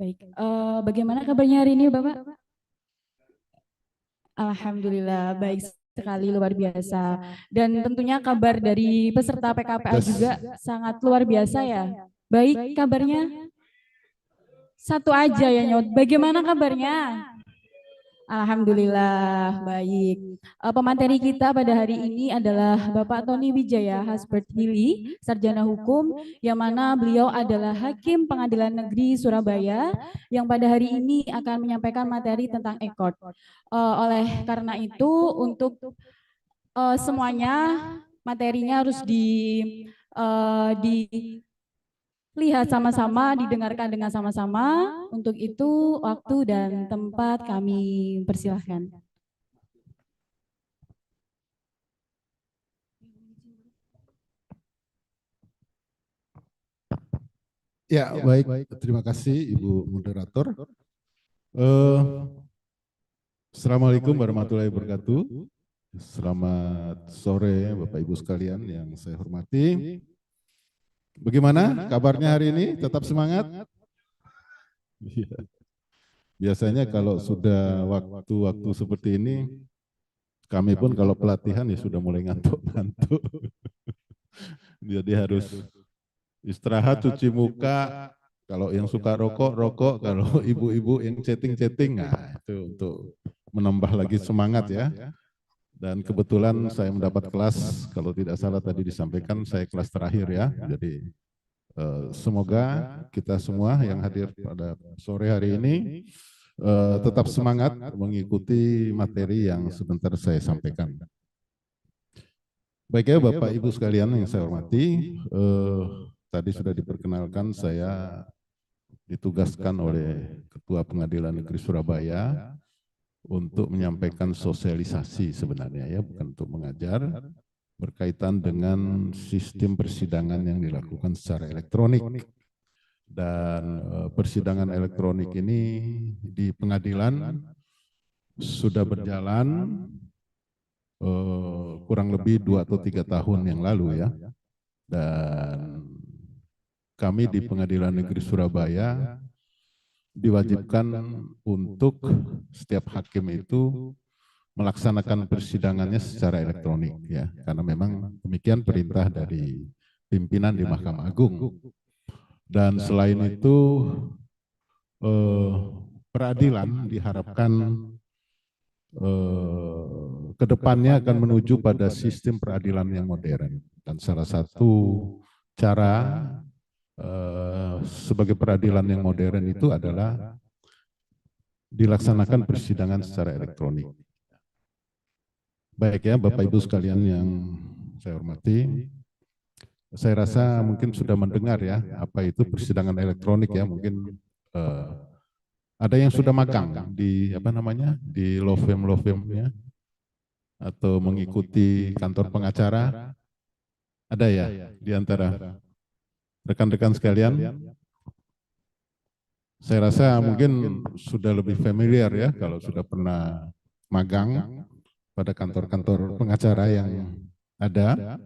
Baik, bagaimana kabarnya hari ini Bapak? Alhamdulillah, baik sekali, luar biasa. Dan tentunya kabar dari peserta PKPA juga sangat luar biasa ya. Baik kabarnya? Satu aja ya Nyot. Bagaimana kabarnya? Alhamdulillah, baik. Pemateri kita pada hari ini adalah Bapak Tony Wijaya Hasbert Hili, Sarjana Hukum, yang mana beliau adalah Hakim Pengadilan Negeri Surabaya, yang pada hari ini akan menyampaikan materi tentang ekord. Oleh karena itu, untuk semuanya materinya harus dilihat sama-sama, didengarkan dengan sama-sama. Untuk itu, waktu dan tempat kami persilahkan. Ya, baik. Terima kasih Ibu Moderator. Assalamualaikum warahmatullahi wabarakatuh. Selamat sore Bapak Ibu sekalian yang saya hormati. Bagaimana kabarnya hari ini? Tetap semangat? Iya. Biasanya kalau sudah waktu-waktu seperti ini, kami pun kalau pelatihan ya sudah mulai ngantuk-ngantuk. Jadi harus istirahat, cuci muka. Kalau yang suka rokok, rokok. Kalau ibu-ibu yang chatting-chatting, nah itu untuk menambah lagi semangat ya. Dan kebetulan saya mendapat kelas, kalau tidak salah tadi disampaikan, saya kelas terakhir ya. Jadi semoga kita semua yang hadir pada sore hari ini tetap semangat mengikuti materi yang sebentar saya sampaikan. Baik ya Bapak Ibu sekalian yang saya hormati, tadi sudah diperkenalkan saya ditugaskan oleh Ketua Pengadilan Negeri Surabaya untuk menyampaikan sosialisasi sebenarnya ya, bukan untuk mengajar, berkaitan dengan sistem persidangan yang dilakukan secara elektronik. Dan persidangan elektronik ini di pengadilan sudah berjalan kurang lebih 2 atau 3 tahun yang lalu ya. Dan kami di Pengadilan Negeri Surabaya diwajibkan untuk setiap hakim itu melaksanakan persidangannya secara elektronik ya, karena memang demikian perintah dari pimpinan di Mahkamah Agung. Dan selain itu peradilan diharapkan ke depannya akan menuju pada sistem peradilan yang modern, dan salah satu cara sebagai peradilan yang modern itu adalah dilaksanakan persidangan secara elektronik. Baik ya Bapak Ibu sekalian yang saya hormati, saya rasa mungkin sudah mendengar ya apa itu persidangan elektronik ya. Mungkin ada yang sudah magang di di law firm ya, atau mengikuti kantor pengacara. Ada ya di antara rekan-rekan sekalian. Saya rasa mungkin sudah lebih familiar ya kalau sudah pernah magang pada kantor-kantor pengacara yang ada.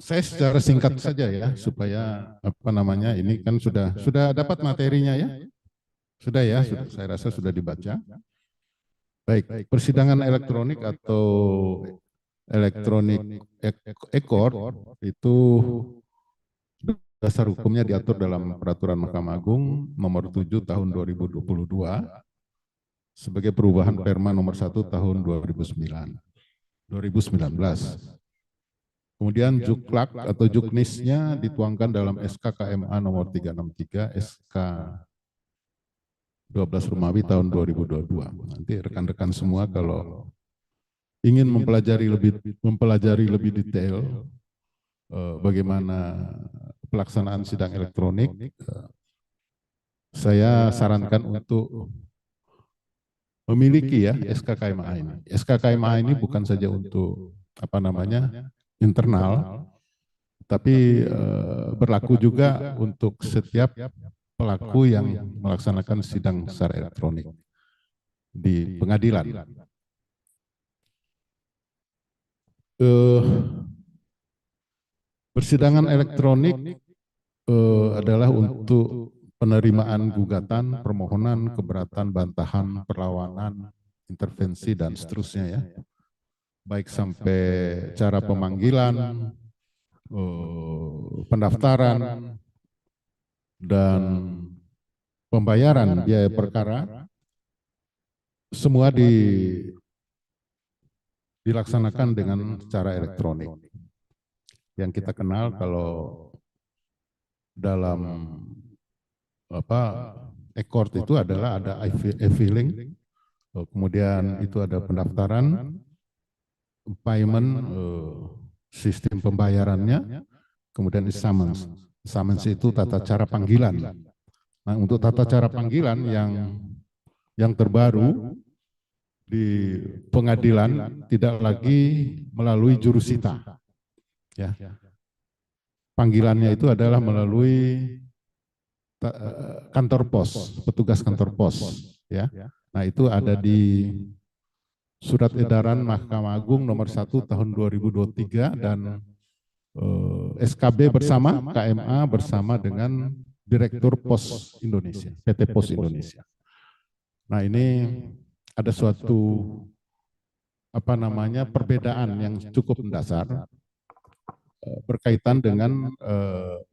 Saya secara singkat saja ya, supaya ini kan sudah dapat materinya ya, sudah ya, saya rasa sudah dibaca. Baik, persidangan elektronik atau elektronik ekor itu dasar hukumnya diatur dalam Peraturan Mahkamah Agung Nomor 7 Tahun 2022 sebagai perubahan Perma Nomor 1 Tahun 2019. Kemudian juklak atau juknisnya dituangkan dalam SK KMA Nomor 363 SK 12 Romawi tahun 2022. Nanti rekan-rekan semua kalau ingin mempelajari lebih detail bagaimana pelaksanaan sidang elektronik, saya sarankan untuk memiliki ya SKKMA ini. SKKMA ini bukan saja untuk internal, tapi berlaku juga untuk setiap pelaku yang melaksanakan sidang secara elektronik di pengadilan. Persidangan elektronik adalah untuk penerimaan gugatan, permohonan, keberatan, bantahan, perlawanan, intervensi, dan seterusnya ya. Baik sampai cara pemanggilan, pendaftaran, dan pembayaran biaya perkara, semua dilaksanakan dengan cara elektronik. Yang kita kenal kalau dalam e-court itu adalah ada e-filing, kemudian itu ada pendaftaran, payment, sistem pembayarannya, kemudian summons. Summons itu tata cara panggilan. Nah, untuk tata cara panggilan yang terbaru di pengadilan tidak lagi melalui jurusita. Ya. Panggilannya itu adalah melalui kantor pos, petugas kantor pos, ya. Nah, itu ada di Surat Edaran Mahkamah Agung nomor 1 tahun 2023 dan SKB bersama KMA bersama dengan Direktur Pos Indonesia, PT Pos Indonesia. Nah, ini ada suatu perbedaan yang cukup mendasar berkaitan dengan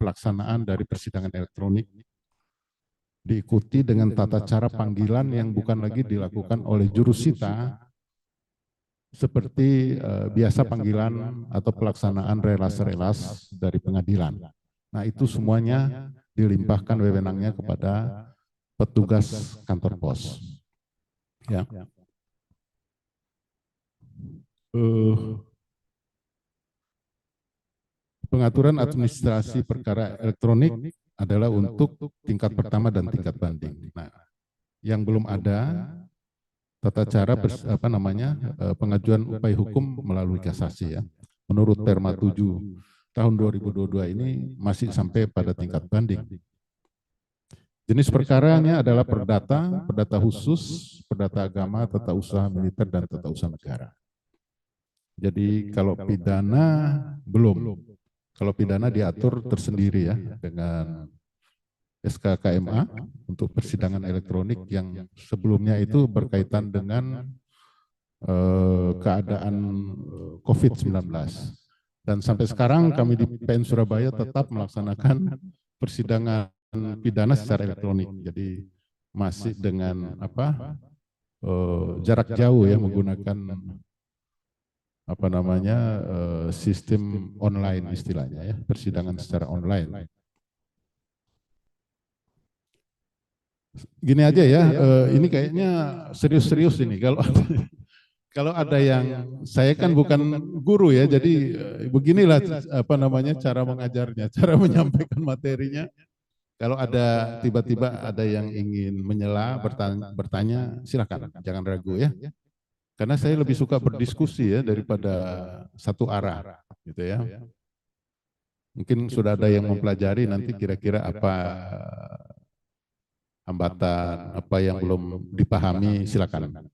pelaksanaan dari persidangan elektronik, diikuti dengan tata cara panggilan yang bukan lagi dilakukan oleh jurusita seperti biasa panggilan atau pelaksanaan relas-relas dari pengadilan. Nah, itu semuanya dilimpahkan wewenangnya kepada petugas kantor pos. Ya. Pengaturan administrasi perkara elektronik adalah untuk tingkat pertama dan tingkat banding. Nah, yang belum ada tata cara pengajuan upaya hukum melalui kasasi ya. Menurut Perma 7 tahun 2022 ini masih sampai pada tingkat banding. Jenis perkaranya adalah perdata, perdata khusus, perdata agama, tata usaha militer, dan tata usaha negara. Jadi kalau pidana belum. Kalau pidana diatur tersendiri ya dengan SK KMA untuk persidangan elektronik yang sebelumnya itu berkaitan dengan keadaan COVID-19. Dan sampai sekarang kami di PN Surabaya tetap melaksanakan persidangan pidana secara elektronik. Jadi masih dengan jarak jauh ya, menggunakan sistem online istilahnya ya, persidangan secara online. Gini aja ya, ini kayaknya serius-serius ini. Kalau ada yang, saya kan bukan guru ya, jadi beginilah cara mengajarnya, cara menyampaikan materinya. Kalau ada tiba-tiba ada yang ingin menyela, bertanya, silakan, jangan ragu ya. Karena saya lebih suka berdiskusi ya daripada satu arah, gitu ya. Mungkin sudah ada yang mempelajari, nanti kira-kira apa hambatan, apa yang belum dipahami, silakan.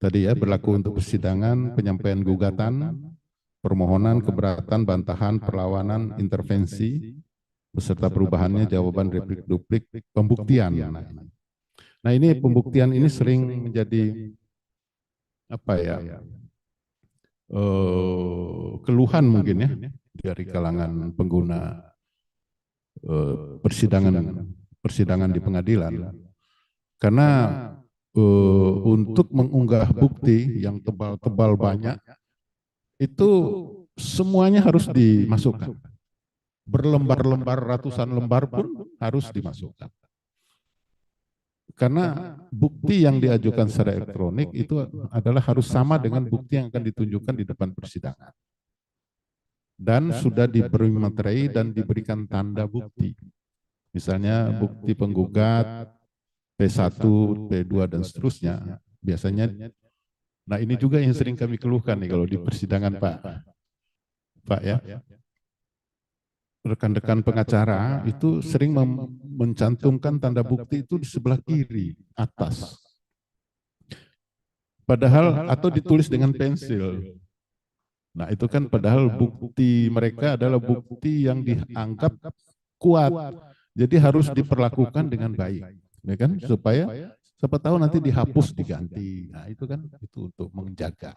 Tadi ya, berlaku untuk persidangan, penyampaian gugatan, permohonan, keberatan, bantahan, perlawanan, intervensi, beserta perubahannya, jawaban, replik, duplik, pembuktian. Nah, ini pembuktian ini sering menjadi keluhan mungkin ya dari kalangan pengguna persidangan di pengadilan, karena untuk mengunggah bukti yang tebal-tebal banyak itu semuanya harus dimasukkan, berlembar-lembar, ratusan lembar pun harus dimasukkan. Karena bukti yang diajukan secara elektronik itu adalah harus sama dengan bukti yang akan ditunjukkan di depan persidangan. Dan sudah diberi materai dan diberikan tanda bukti. Misalnya bukti penggugat, P1, P2, dan seterusnya. Biasanya, nah ini juga yang sering kami keluhkan nih kalau di persidangan Pak ya. Rekan-rekan pengacara itu sering mencantumkan tanda bukti itu di sebelah kiri atas. Padahal atau ditulis dengan pensil. Nah itu kan padahal bukti mereka adalah bukti yang dianggap kuat. Jadi harus diperlakukan dengan baik, ya kan? Supaya siapa tahu nanti dihapus diganti. Nah itu kan itu untuk menjaga.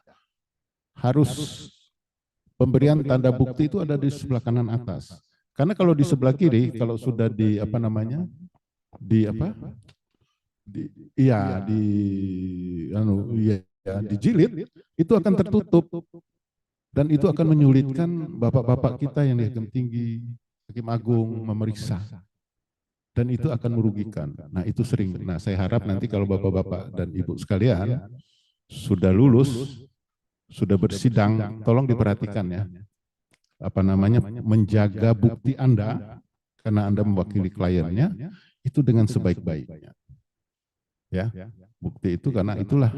Harus pemberian tanda bukti itu ada di sebelah kanan atas. Karena kalau di sebelah kiri, kalau sudah di apa namanya, di apa, di, iya di, anu, iya, ya, dijilid, itu akan tertutup dan itu akan menyulitkan bapak-bapak kita yang di hakim tinggi, hakim agung memeriksa. Dan itu akan merugikan. Nah itu sering. Nah saya harap nanti kalau bapak-bapak dan ibu sekalian sudah lulus, sudah bersidang, tolong diperhatikan ya. Apa namanya, menjaga bukti Anda, karena Anda mewakili kliennya, itu dengan sebaik-baiknya. Ya, bukti itu karena itulah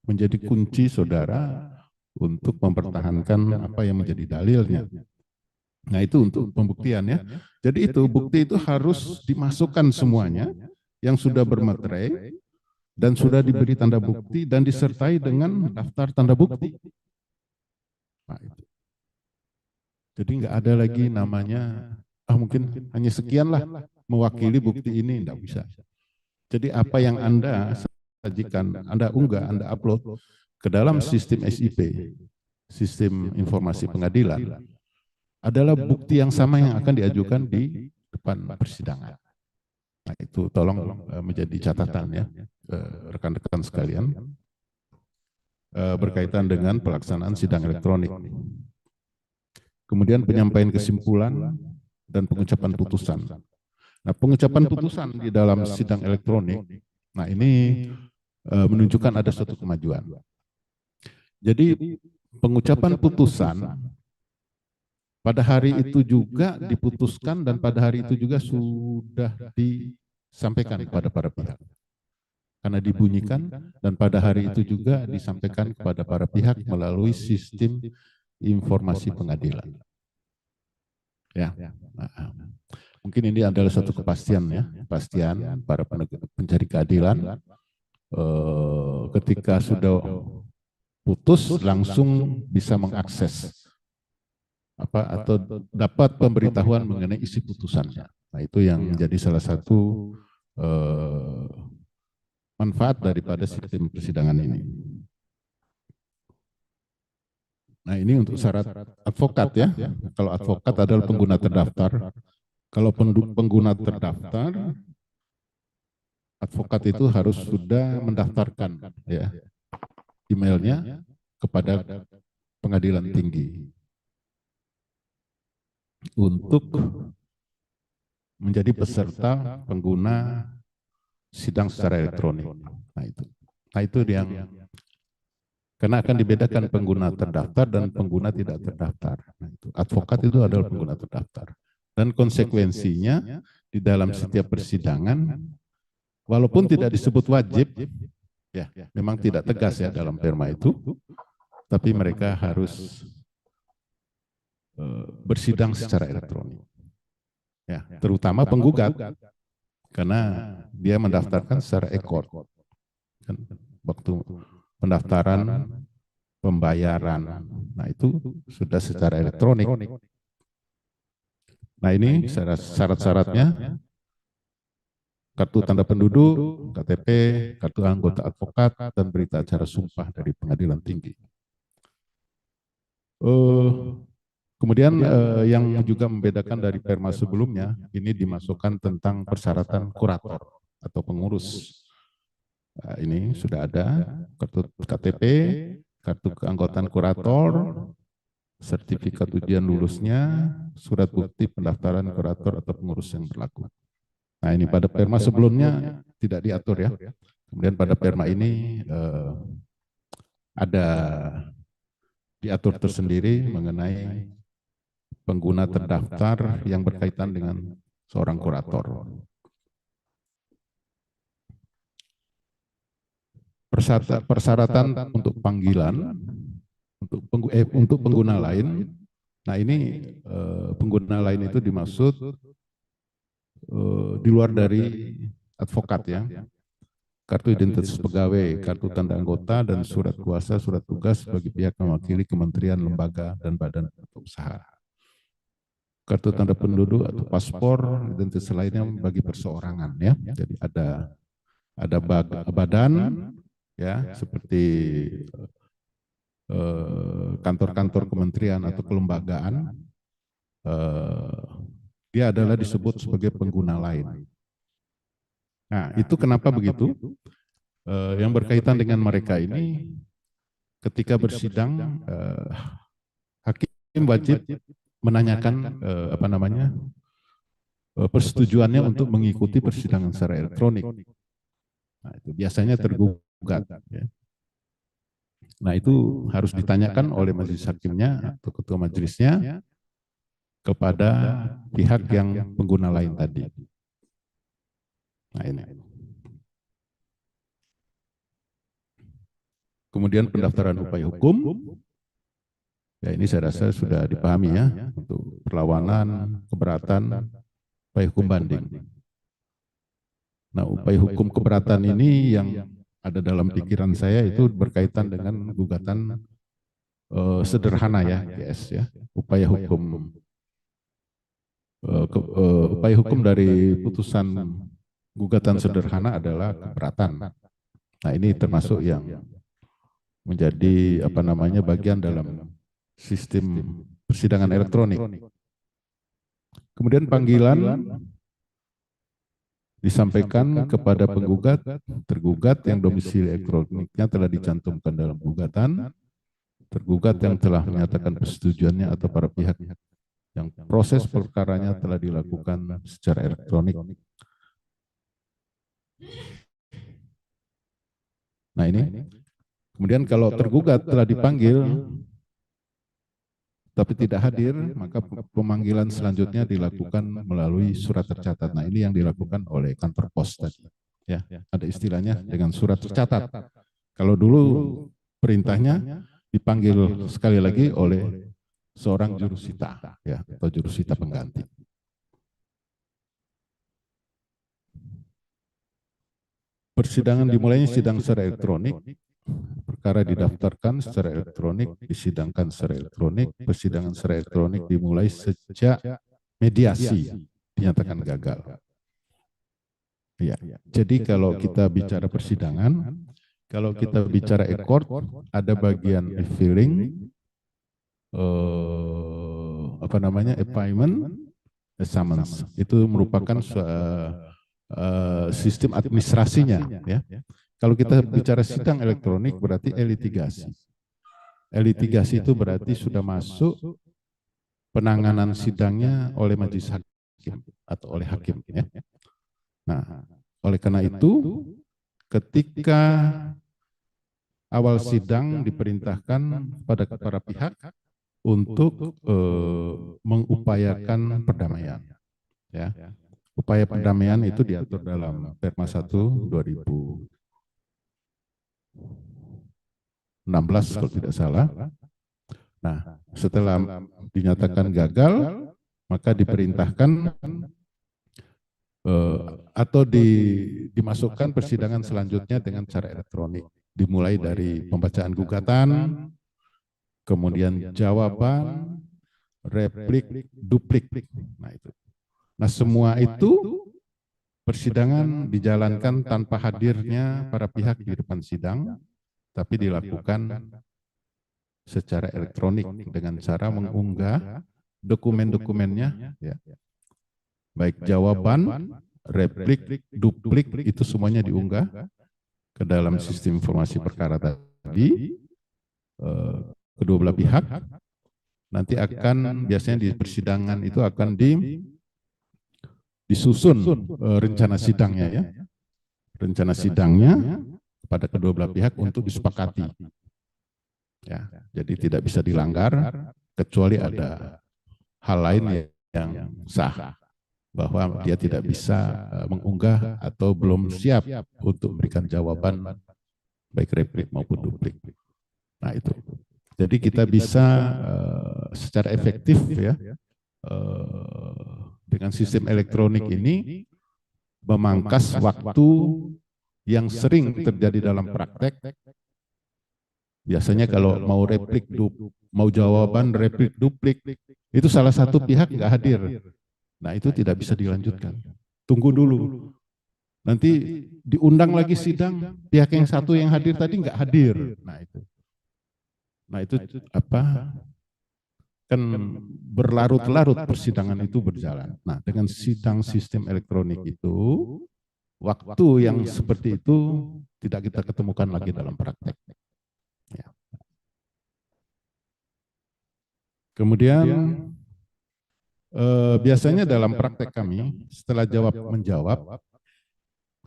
menjadi kunci saudara untuk mempertahankan apa yang menjadi dalilnya. Nah itu untuk pembuktian ya. Jadi itu bukti itu harus dimasukkan semuanya yang sudah bermaterai dan sudah diberi tanda bukti dan disertai dengan daftar tanda bukti. Nah, itu. Jadi nggak ada lagi namanya mungkin hanya sekian lah mewakili bukti ini, nggak bisa. Jadi apa yang Anda sajikan, Anda unggah, Anda upload ke dalam sistem SIP, sistem informasi pengadilan, adalah bukti yang sama yang akan diajukan di depan persidangan. Nah itu tolong menjadi catatan ya rekan-rekan sekalian berkaitan dengan pelaksanaan sidang elektronik. Kemudian penyampaian kesimpulan dan pengucapan putusan. Nah pengucapan putusan di dalam sidang elektronik, nah ini menunjukkan ada suatu kemajuan. Jadi pengucapan putusan pada hari itu juga diputuskan dan pada hari itu juga sudah disampaikan kepada para pihak. Karena dibunyikan dan pada hari itu juga disampaikan kepada para pihak melalui sistem informasi pengadilan. Ya, mungkin ini adalah satu kepastian ya, kepastian para pencari keadilan ketika sudah putus langsung bisa mengakses atau dapat pemberitahuan mengenai isi putusannya. Nah itu yang menjadi salah satu manfaat daripada sistem persidangan ini. Nah ini untuk syarat advokat ya. Kalau advokat adalah pengguna terdaftar. Kalau pengguna terdaftar, advokat itu harus sudah mendaftarkan ya emailnya kepada pengadilan tinggi untuk menjadi peserta pengguna sidang secara elektronik. Nah itu yang karena akan dibedakan pengguna terdaftar dan pengguna tidak terdaftar. Nah, itu. Advokat itu adalah pengguna terdaftar. Dan konsekuensinya di dalam setiap persidangan, walaupun tidak disebut wajib, ya memang tidak tegas ya dalam perma itu, tapi mereka harus bersidang secara elektronik. Ya, terutama penggugat, karena dia mendaftarkan secara e-court. Waktu pendaftaran, pembayaran, nah itu sudah secara elektronik. Nah ini syarat-syaratnya, kartu tanda penduduk, KTP, kartu anggota advokat, dan berita acara sumpah dari pengadilan tinggi. Kemudian yang juga membedakan dari perma sebelumnya, ini dimasukkan tentang persyaratan kurator atau pengurus. Nah, ini sudah ada kartu KTP, kartu keanggotaan kurator, sertifikat ujian lulusnya, surat bukti pendaftaran kurator atau pengurus yang berlaku. Nah ini pada perma sebelumnya tidak diatur ya. Kemudian pada perma ini ada diatur tersendiri mengenai pengguna terdaftar yang berkaitan dengan seorang kurator. Persyaratan untuk panggilan untuk pengguna lain. Nah ini pengguna lain itu dimaksud di luar dari advokat ya. kartu identitas pegawai, kartu tanda anggota, dan surat kuasa, surat tugas bagi pihak mewakili kementerian, lembaga, dan badan usaha. Kartu tanda penduduk atau paspor, identitas lainnya bagi perseorangan, ya. Jadi ada badan, ya, seperti kantor-kantor kementerian atau kelembagaan, dia adalah disebut sebagai pengguna lain. Nah, itu kenapa begitu? Yang berkaitan dengan mereka ini, ketika bersidang, hakim wajib menanyakan persetujuannya untuk mengikuti persidangan secara elektronik. Nah, itu biasanya tergugat. Ya. Nah, itu harus ditanyakan oleh majelis hakimnya atau ketua majelisnya kepada pihak yang pengguna lain tadi. Nah, ini. Kemudian pendaftaran upaya hukum. Ya, ini saya rasa sudah dipahami, ya, untuk perlawanan, keberatan, upaya hukum banding. Nah, upaya hukum keberatan ini yang ada dalam pikiran saya itu berkaitan dengan gugatan sederhana, ya, GS, ya. Upaya hukum dari putusan gugatan sederhana adalah keberatan. Nah, ini termasuk yang menjadi bagian dalam sistem persidangan elektronik. Kemudian panggilan disampaikan kepada penggugat, tergugat yang domisili elektroniknya telah dicantumkan dalam gugatan, tergugat yang telah menyatakan persetujuannya atau para pihak yang proses perkaranya telah dilakukan secara elektronik. Nah, ini. Kemudian kalau tergugat telah dipanggil tapi tidak hadir, maka pemanggilan selanjutnya dilakukan melalui surat tercatat. Nah, ini yang dilakukan oleh kantor pos tadi. Ya, ada istilahnya dengan surat tercatat. Kalau dulu perintahnya dipanggil sekali lagi oleh seorang jurusita, ya, atau jurusita pengganti. Persidangan dimulainya sidang secara elektronik. Perkara didaftarkan secara elektronik, disidangkan secara elektronik, persidangan secara elektronik dimulai sejak mediasi dinyatakan gagal. Ya, jadi kalau kita bicara persidangan, kalau kita bicara e-court, ada bagian e-filing, appointment, summons. Itu merupakan sistem administrasinya, ya. Kalau kita bicara sidang elektronik berarti e-litigasi. E-litigasi itu berarti sudah masuk penanganan sidangnya oleh majelis hakim atau oleh hakim, ya. Nah, oleh karena itu ketika awal sidang diperintahkan pada para pihak untuk mengupayakan perdamaian, ya. Upaya perdamaian itu diatur dalam Perma 1/2016 kalau tidak salah. Nah, setelah dinyatakan gagal, maka diperintahkan atau dimasukkan persidangan selanjutnya dengan cara elektronik. Dimulai dari pembacaan gugatan, kemudian jawaban, replik, duplik. Nah, itu. Nah, semua itu persidangan dijalankan tanpa hadirnya para pihak di depan sidang, tapi dilakukan secara elektronik dengan cara mengunggah dokumen-dokumennya, ya. Baik jawaban, replik, duplik, itu semuanya diunggah ke dalam sistem informasi perkara tadi. Kedua belah pihak nanti akan, biasanya di persidangan itu akan disusun rencana sidangnya, ya. Rencana sidangnya pada kedua belah pihak untuk disepakati. Ya, jadi tidak bisa dilanggar kecuali ada hal lain yang sah, bahwa dia tidak bisa mengunggah atau belum siap untuk memberikan jawaban baik replik maupun duplik. Nah, itu. Jadi kita bisa secara efektif, ya, dengan sistem elektronik ini memangkas waktu yang sering terjadi dalam praktek, biasanya kalau mau mau jawaban replik duplik, itu salah satu pihak nggak hadir. Nah itu tidak bisa dilanjutkan. Tunggu dulu. Nanti diundang lagi sidang, pihak yang satu yang hadir tadi nggak hadir. Nah itu apa? Kan berlarut-larut persidangan itu berjalan. Nah dengan sidang sistem elektronik itu, waktu yang seperti itu tidak kita ketemukan lagi dalam praktek. Ya. Kemudian biasanya dalam praktek kami, setelah jawab-menjawab,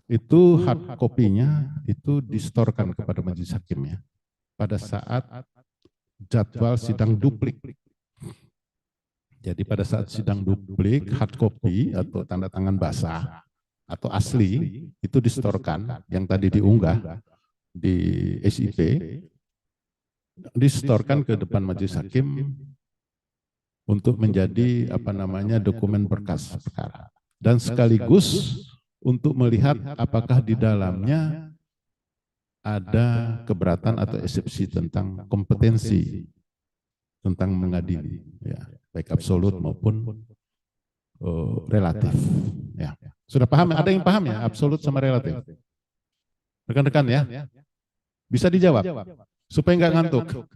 itu hard copy-nya itu distorkan kepada majelis hakim ya, pada saat jadwal sidang duplik. Jadi pada saat sidang duplik, hard copy atau tanda tangan basah atau asli itu distorkan, yang tadi diunggah di SIP, distorkan ke depan majelis hakim untuk menjadi dokumen berkas perkara. Dan sekaligus untuk melihat apakah di dalamnya ada keberatan atau eksepsi tentang kompetensi, tentang mengadili, ya, baik absolut maupun relatif. Ya. Sudah paham? Ada yang paham ya absolut sama relatif? Rekan-rekan ya, bisa dijawab supaya nggak ngantuk.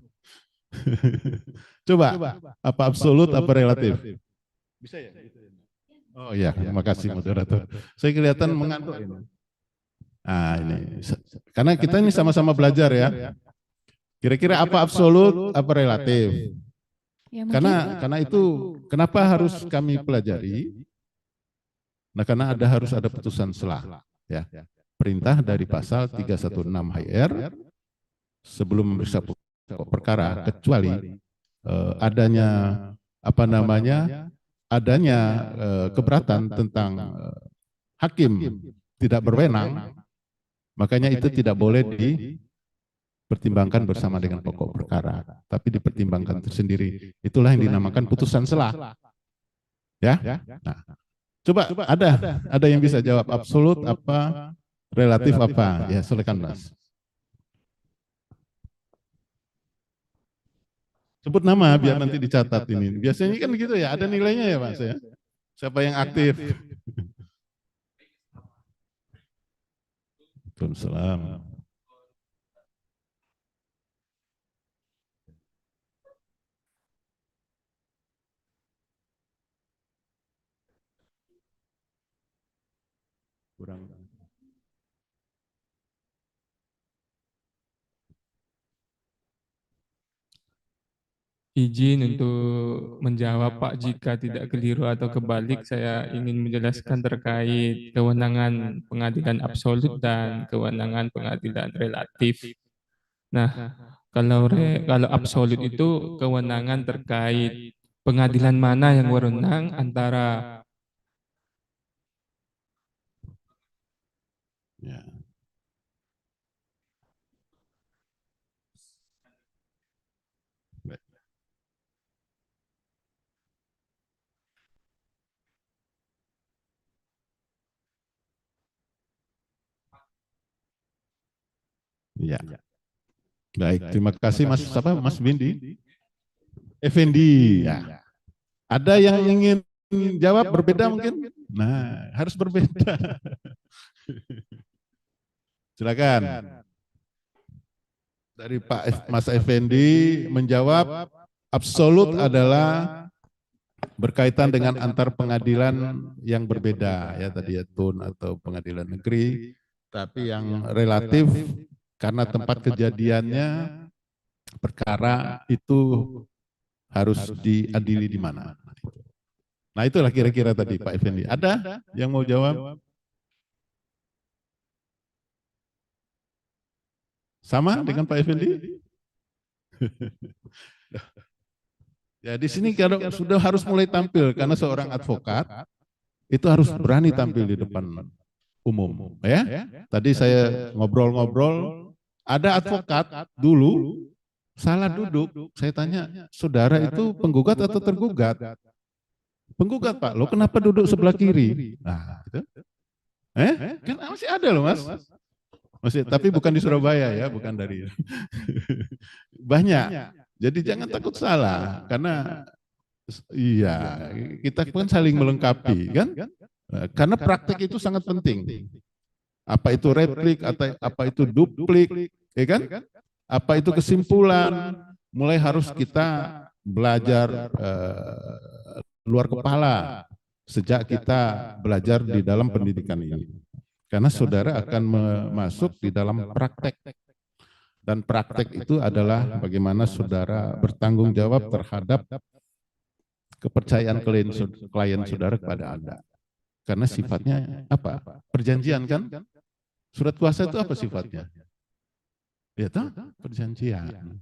Coba, apa absolut, apa relatif? Bisa ya? Oh iya, terima kasih moderator. Saya kelihatan mengantuk ini. Nah ini, karena kita ini sama-sama belajar ya. Kira-kira apa absolut, apa relatif? Ya, Karena itu kenapa harus kami pelajari? Nah karena harus ada putusan selah, ya. Perintah dari pasal 316 HR sebelum memeriksa pokok perkara, kecuali adanya keberatan tentang hakim tidak berwenang, makanya itu tidak boleh dipertimbangkan bersama dengan pokok perkara, tapi dipertimbangkan tersendiri. Itulah yang dinamakan putusan selah. Ya. Nah, coba ada yang bisa jawab absolut apa, relatif apa? Ya, silakan Mas. Sebut nama biar nanti dicatat ini. Biasanya kan gitu ya, ada nilainya ya Mas ya. Siapa yang aktif? Waalaikumsalam. Kurang. Izin untuk menjawab Pak, jika tidak keliru atau kebalik, saya ingin menjelaskan terkait kewenangan pengadilan absolut dan kewenangan pengadilan relatif. Nah, kalau absolut itu kewenangan terkait pengadilan mana yang berwenang antara Ya. Ya. Baik, terima kasih Mas Bindi. Effendi. Ya. Ada yang ingin jawab berbeda mungkin? Nah, harus berbeda. Silakan. Dari Mas Effendi menjawab absolut adalah berkaitan dengan antar pengadilan yang berbeda ya tadi ya TUN atau pengadilan negeri, tapi yang relatif karena tempat kejadiannya perkara itu harus diadili di mana. Nah itulah kira-kira tadi Pak Effendi. Ada yang mau jawab? Sama dengan Pak Effendi? Ya di sini kalau sudah harus mulai tampil karena seorang advokat itu harus berani tampil di depan umum ya. Tadi saya ngobrol-ngobrol, ada advokat dulu salah duduk, saya tanya, saudara itu penggugat atau tergugat? Penggugat Pak, lo kenapa duduk sebelah kiri? Nah, itu. Kan masih ada loh Mas. Tapi bukan di Surabaya ya, bukan dari banyak. Jadi jangan takut salah, karena iya kita kan saling melengkapi kan. Karena praktek itu sangat penting. Apa itu replik atau apa itu duplik, ya kan? Apa itu kesimpulan? Mulai harus kita belajar luar kepala sejak kita belajar di dalam pendidikan ini. Karena saudara akan masuk di dalam praktek. Dan praktek itu adalah bagaimana saudara bertanggung jawab terhadap kepercayaan klien saudara kepada Anda. Karena sifatnya apa? Perjanjian kan? Surat kuasa itu apa sifatnya? Ya toh, perjanjian.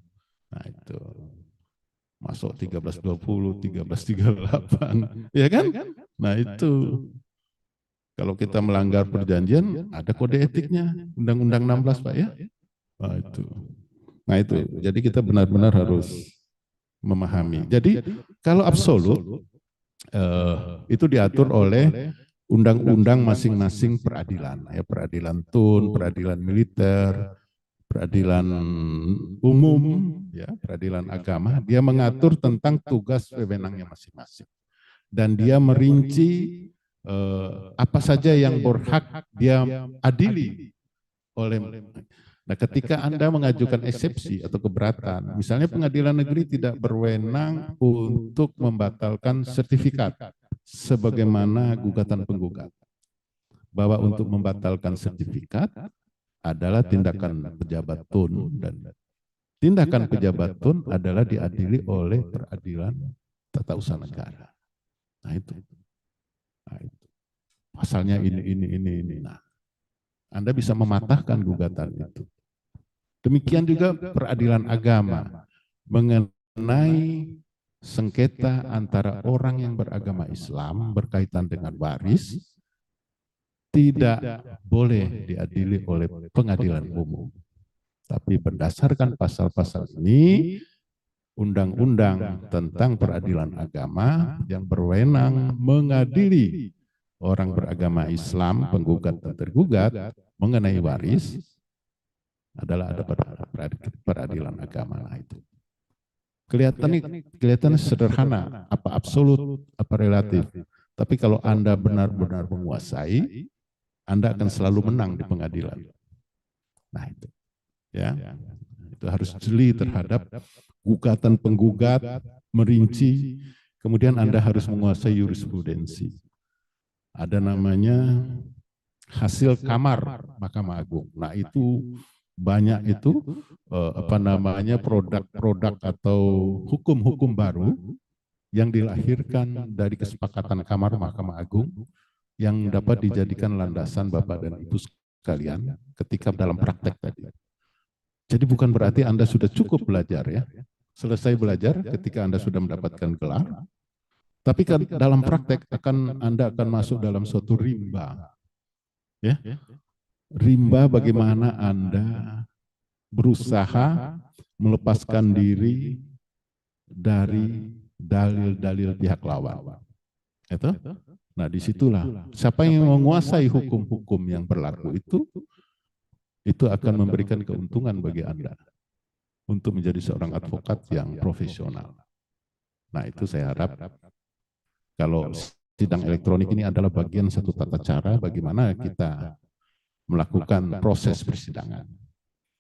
Nah itu. Masuk 1320, 1338, ya kan? Nah itu. Kalau kita melanggar perjanjian, ada kode etiknya, Undang-Undang 16 Pak ya. Nah itu. Jadi kita benar-benar harus memahami. Jadi kalau absolut itu diatur oleh undang-undang masing-masing peradilan. Ya, peradilan tun, peradilan militer, peradilan umum, ya, peradilan agama. Dia mengatur tentang tugas wewenangnya masing-masing. Dan dia merinci apa saja yang berhak dia adili oleh. Nah, ketika Anda mengajukan eksepsi atau keberatan, misalnya pengadilan negeri tidak berwenang untuk membatalkan sertifikat sebagaimana gugatan penggugat. Bahwa untuk membatalkan sertifikat adalah tindakan pejabat tun, dan tindakan pejabat tun adalah diadili oleh peradilan tata usaha negara. Nah itu. Pasalnya ini. Nah, Anda bisa mematahkan gugatan itu. Demikian juga peradilan agama mengenai sengketa antara orang yang beragama Islam berkaitan dengan waris tidak boleh diadili oleh pengadilan umum. Tapi berdasarkan pasal-pasal ini, undang-undang tentang peradilan agama yang berwenang mengadili orang beragama Islam, penggugat dan tergugat mengenai waris adalah ada peradilan agama. Nah itu. Kelihatannya sederhana, apa absolut, apa relatif. Tapi kalau Anda benar-benar menguasai, Anda akan selalu menang di pengadilan. Nah itu. Ya. Itu harus jeli terhadap gugatan penggugat, merinci, kemudian Anda harus menguasai jurisprudensi. Ada namanya hasil kamar Mahkamah Agung. Nah itu banyak itu produk atau hukum-hukum baru yang dilahirkan dari kesepakatan kamar Mahkamah Agung yang dapat dijadikan landasan Bapak dan Ibu sekalian ketika dalam praktek tadi. Jadi bukan berarti Anda sudah cukup belajar ya. Selesai belajar ketika Anda sudah mendapatkan gelar. Tapi kan dalam praktek Anda akan masuk dalam suatu rimba. Ya. Rimba bagaimana Anda berusaha melepaskan diri dari dalil-dalil pihak lawan. Itu? Nah, disitulah siapa yang menguasai hukum-hukum yang berlaku itu akan memberikan keuntungan bagi Anda untuk menjadi seorang advokat yang profesional. Nah, itu saya harap kalau sidang elektronik ini adalah bagian satu tata cara bagaimana kita melakukan proses persidangan.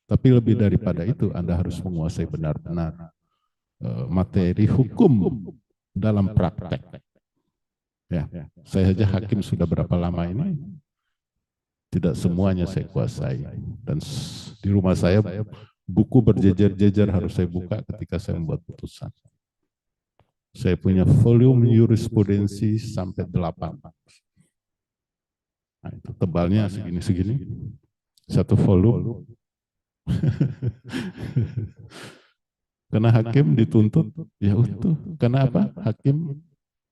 Tapi lebih daripada itu, Anda harus menguasai benar-benar materi hukum dalam praktek. Ya, saya saja hakim sudah berapa lama ini, tidak semuanya saya kuasai. Dan di rumah saya buku berjejer-jejer harus saya buka ketika saya membuat putusan. Saya punya volume jurisprudensi sampai 8. Nah, itu tebalnya segini-segini. Satu volume. Karena hakim dituntut, ya utuh. Karena apa? Hakim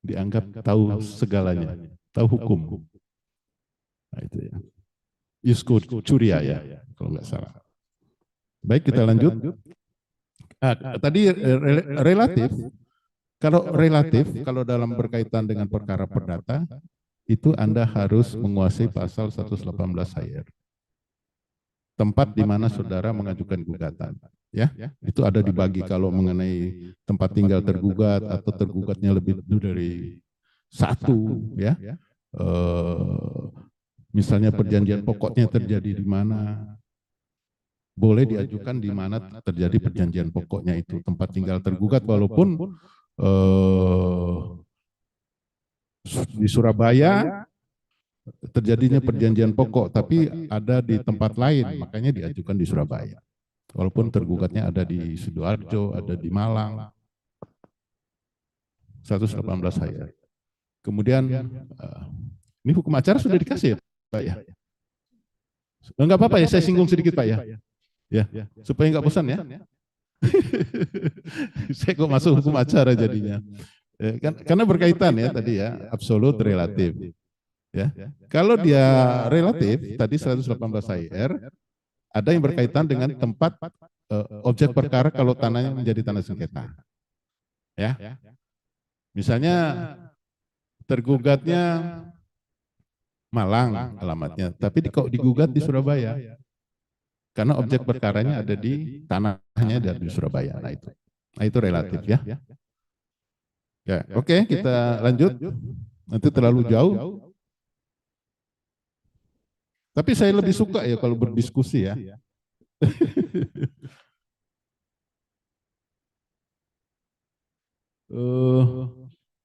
dianggap tahu segalanya, tahu hukum. Nah, itu ya. Yusko Curia ya, kalau nggak salah. Baik, kita lanjut. Tadi relatif. Kalau dalam berkaitan dengan perkara perdata, itu Anda harus menguasai pasal 118 HR. tempat di mana saudara mengajukan gugatan. Ya, itu ada dibagi kalau mengenai tempat tinggal tergugat atau tergugatnya lebih dari satu, ya. Misalnya perjanjian pokoknya terjadi di mana, boleh diajukan di mana terjadi perjanjian pokoknya itu tempat tinggal tergugat, walaupun di Surabaya terjadinya perjanjian pokok, tapi ada di tempat lain, makanya diajukan di Surabaya. Walaupun tergugatnya ada di Sidoarjo, ada di Malang, 118 HR. Kemudian, ini hukum acara sudah dikasih ya, Pak ya? Enggak apa-apa ya, saya singgung sedikit Pak ya. Ya, supaya enggak bosan ya. Saya kok masuk hukum acara jadinya. Kan, karena berkaitan ya tadi ya, absolut relatif. Ya. Kalau dia relatif, tadi 118 HR, ada yang berkaitan dengan tempat objek perkara kalau tanahnya menjadi tanah sengketa. Ya. Misalnya tergugatnya Malang alamatnya, tapi kok digugat di Surabaya. Karena objek perkaranya ada di tanahnya di Surabaya. Nah itu relatif ya. Ya, oke, kita lanjut. Nanti terlalu jauh. Tapi saya lebih suka ya kalau berdiskusi ya.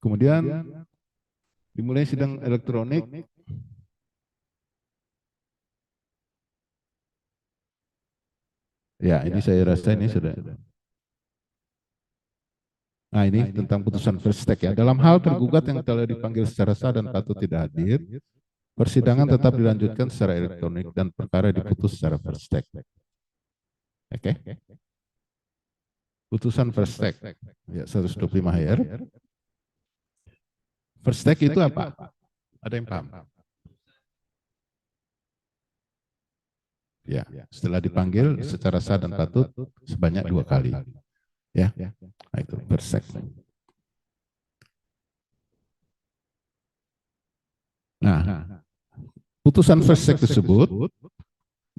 Kemudian dimulai sidang elektronik. Ya, ini saya rasa ini sudah. Nah, ini tentang putusan first take ya. Dalam hal tergugat yang telah dipanggil secara sah dan patut tidak hadir, persidangan tetap dilanjutkan secara elektronik dan perkara diputus secara first take. Oke. Putusan first take. Ya, 125 HR. First take itu apa? Ada yang paham? Ya, setelah dipanggil secara sah dan patut sebanyak 2 kali. Ya, nah itu first take. Nah, putusan first take tersebut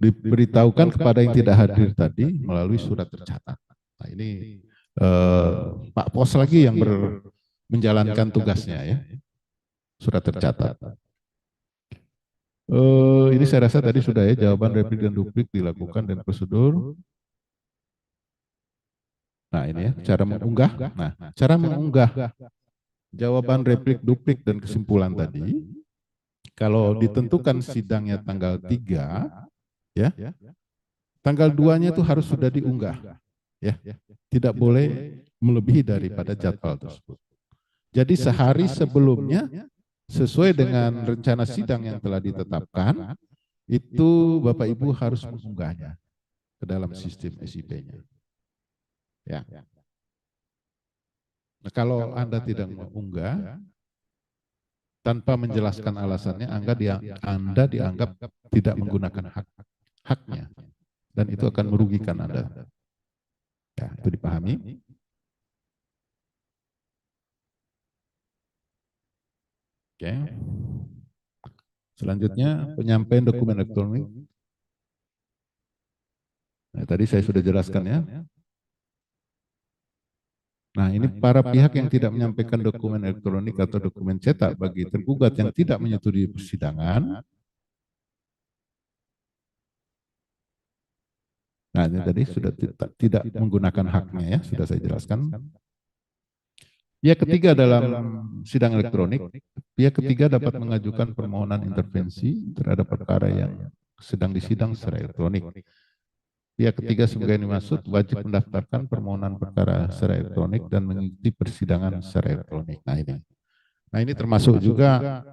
diberitahukan kepada yang tidak hadir tadi melalui surat tercatat. Nah ini Pak Pos lagi yang menjalankan tugasnya ya, surat tercatat. Ini saya rasa tadi sudah ya, jawaban replik dan duplik dilakukan dan prosedur. Nah ini ya, cara mengunggah. Nah, cara mengunggah jawaban replik, duplik, dan kesimpulan tadi, kalau ditentukan sidangnya tanggal 3, ya, tanggal 2-nya itu harus sudah diunggah. Ya, tidak boleh melebihi daripada jadwal tersebut. Jadi sehari sebelumnya, sesuai dengan rencana sidang yang telah ditetapkan, itu Bapak Ibu harus mengunggahnya ke dalam sistem SIP-nya. Ya. Nah, kalau Anda tidak mengunggah, tanpa menjelaskan alasannya, Anda dianggap tidak menggunakan haknya, dan itu akan merugikan Anda. Ya, itu dipahami. Oke. Selanjutnya penyampaian dokumen elektronik. Nah, tadi saya sudah jelaskan ya. Nah, ini para pihak yang tidak menyampaikan dokumen elektronik atau dokumen cetak bagi tergugat yang tidak menyetujui persidangan. Nah, ini tadi sudah tidak menggunakan haknya ya, sudah saya jelaskan. Pihak ketiga dalam sidang elektronik, pihak ketiga dapat mengajukan permohonan intervensi terhadap perkara yang sedang disidang secara elektronik. Pihak ketiga sebagai yang dimaksud wajib mendaftarkan permohonan perkara secara elektronik dan mengikuti persidangan secara elektronik. Nah ini termasuk juga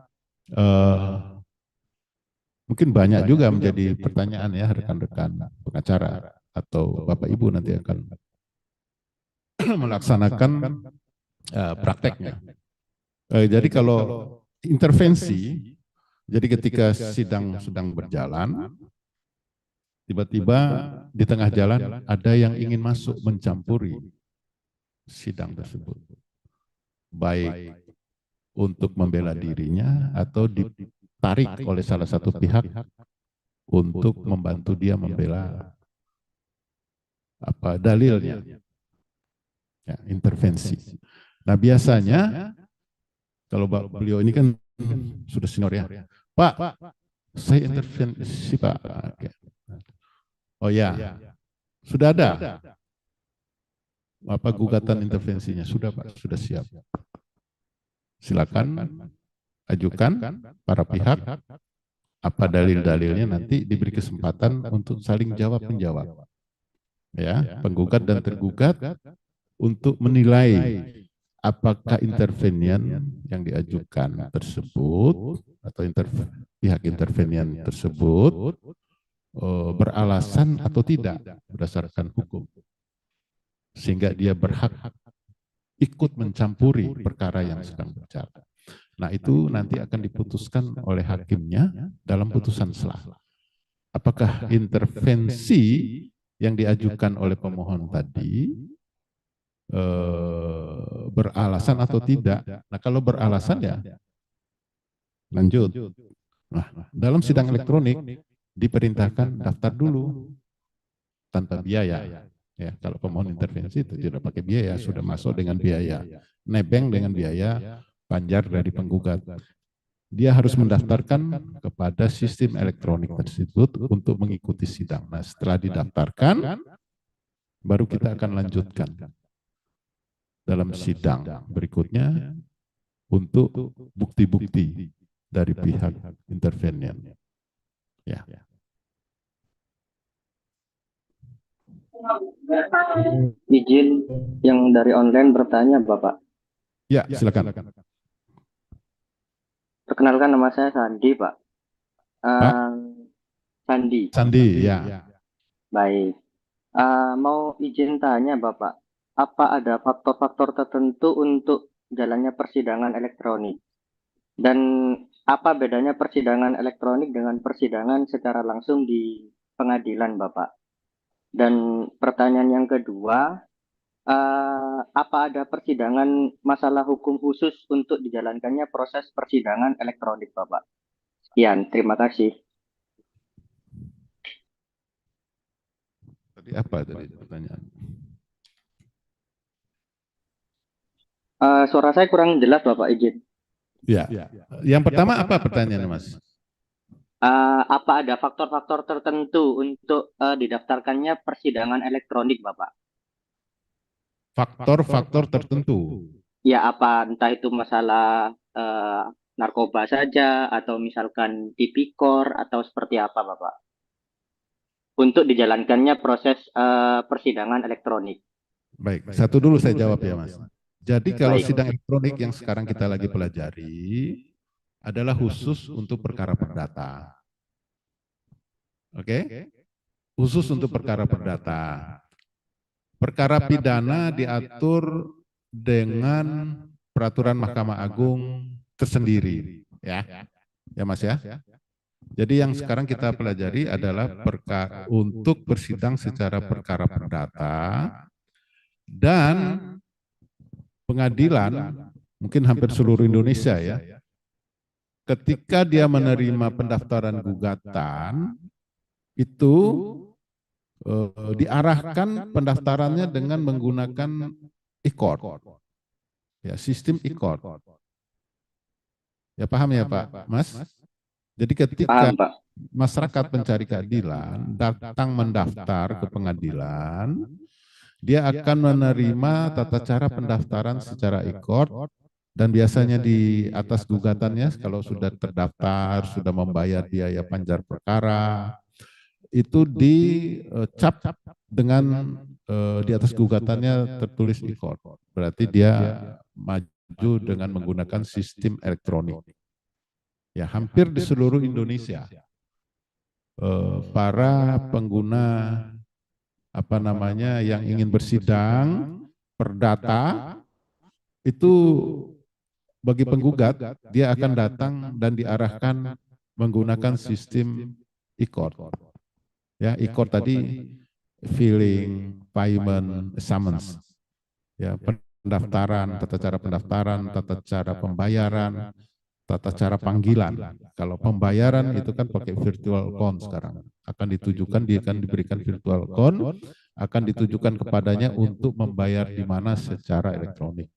mungkin banyak juga menjadi pertanyaan ya rekan-rekan pengacara atau Bapak Ibu nanti akan melaksanakan prakteknya. Jadi kalau intervensi, jadi ketika sidang sedang berjalan, tiba-tiba di tengah jalan ada yang ingin masuk mencampuri sidang tersebut, baik untuk membela dirinya atau ditarik oleh salah satu pihak untuk membantu dia membela apa dalilnya, ya, intervensi. Nah biasanya kalau beliau ini kan sudah senior ya, Pak, saya intervensi Pak. Oh ya, sudah ada apa gugatan intervensinya? Sudah Pak, sudah siap. Silakan ajukan para pihak, apa dalil-dalilnya, nanti diberi kesempatan untuk saling jawab menjawab. Ya, penggugat dan tergugat untuk menilai apakah intervenian yang diajukan tersebut atau pihak intervenian tersebut beralasan atau tidak berdasarkan hukum, sehingga dia berhak ikut mencampuri perkara yang sedang berjalan. Nah itu nanti akan diputuskan oleh hakimnya dalam putusan selah. Apakah intervensi yang diajukan oleh pemohon tadi beralasan atau tidak. Nah kalau beralasan ya lanjut. Nah dalam sidang elektronik diperintahkan daftar dulu tanpa biaya. Ya, kalau pemohon intervensi itu tidak pakai biaya, sudah masuk dengan biaya. Nebeng dengan biaya panjar dari penggugat. Dia harus mendaftarkan kepada sistem elektronik tersebut untuk mengikuti sidang. Nah setelah didaftarkan, baru kita akan lanjutkan dalam sidang berikutnya untuk bukti-bukti dari pihak intervenian. Ya. Izin yang dari online bertanya, Bapak. Ya, silakan. Perkenalkan, nama saya Sandi, Pak. Sandi. Sandi, ya. Baik. Mau izin tanya, Bapak. Apa ada faktor-faktor tertentu untuk jalannya persidangan elektronik? Dan apa bedanya persidangan elektronik dengan persidangan secara langsung di pengadilan, Bapak? Dan pertanyaan yang kedua, apa ada persidangan masalah hukum khusus untuk dijalankannya proses persidangan elektronik, Bapak? Sekian, terima kasih. Tadi apa tadi pertanyaan? Suara saya kurang jelas, Bapak, izin. Ya. Yang pertama apa pertanyaannya, Mas? Apa ada faktor-faktor tertentu untuk didaftarkannya persidangan elektronik, Bapak? Faktor-faktor tertentu. Ya, apa entah itu masalah narkoba saja atau misalkan tipikor atau seperti apa, Bapak? Untuk dijalankannya proses persidangan elektronik. Baik, satu dulu saya jawab ya, Mas. Jadi kalau Baik. sidang elektronik yang sekarang kita lagi pelajari adalah khusus untuk perkara perdata. Oke? Khusus untuk perkara perdata. Perkara pidana diatur dengan peraturan Mahkamah Agung tersendiri, ya. Ya, Mas ya. Jadi yang sekarang kita pelajari adalah untuk bersidang secara perkara perdata dan pengadilan mungkin hampir seluruh Indonesia ya. Ketika dia menerima pendaftaran gugatan itu diarahkan pendaftarannya dengan menggunakan e-court. Ya, sistem e-court. Ya paham ya Pak, Mas? Jadi ketika Paham, Pak. masyarakat pencari keadilan datang mendaftar ke pengadilan, dia akan menerima tata cara pendaftaran secara e-court dan biasanya di atas gugatannya kalau sudah terdaftar, sudah membayar biaya panjar perkara, itu dicap dengan di atas gugatannya tertulis e-court. Berarti dia maju dengan menggunakan sistem elektronik. Ya, hampir di seluruh Indonesia para pengguna apa namanya yang ingin bersidang perdata itu bagi penggugat dia akan datang dan diarahkan menggunakan sistem e-court. Ya, e-court tadi filing, payment, summons. Ya, pendaftaran, tata cara pendaftaran, tata cara pembayaran, tata cara panggilan. Kalau pembayaran itu kan pakai virtual account sekarang. Akan ditujukan, dia akan diberikan virtual account, akan ditujukan kepadanya untuk membayar di mana secara elektronik.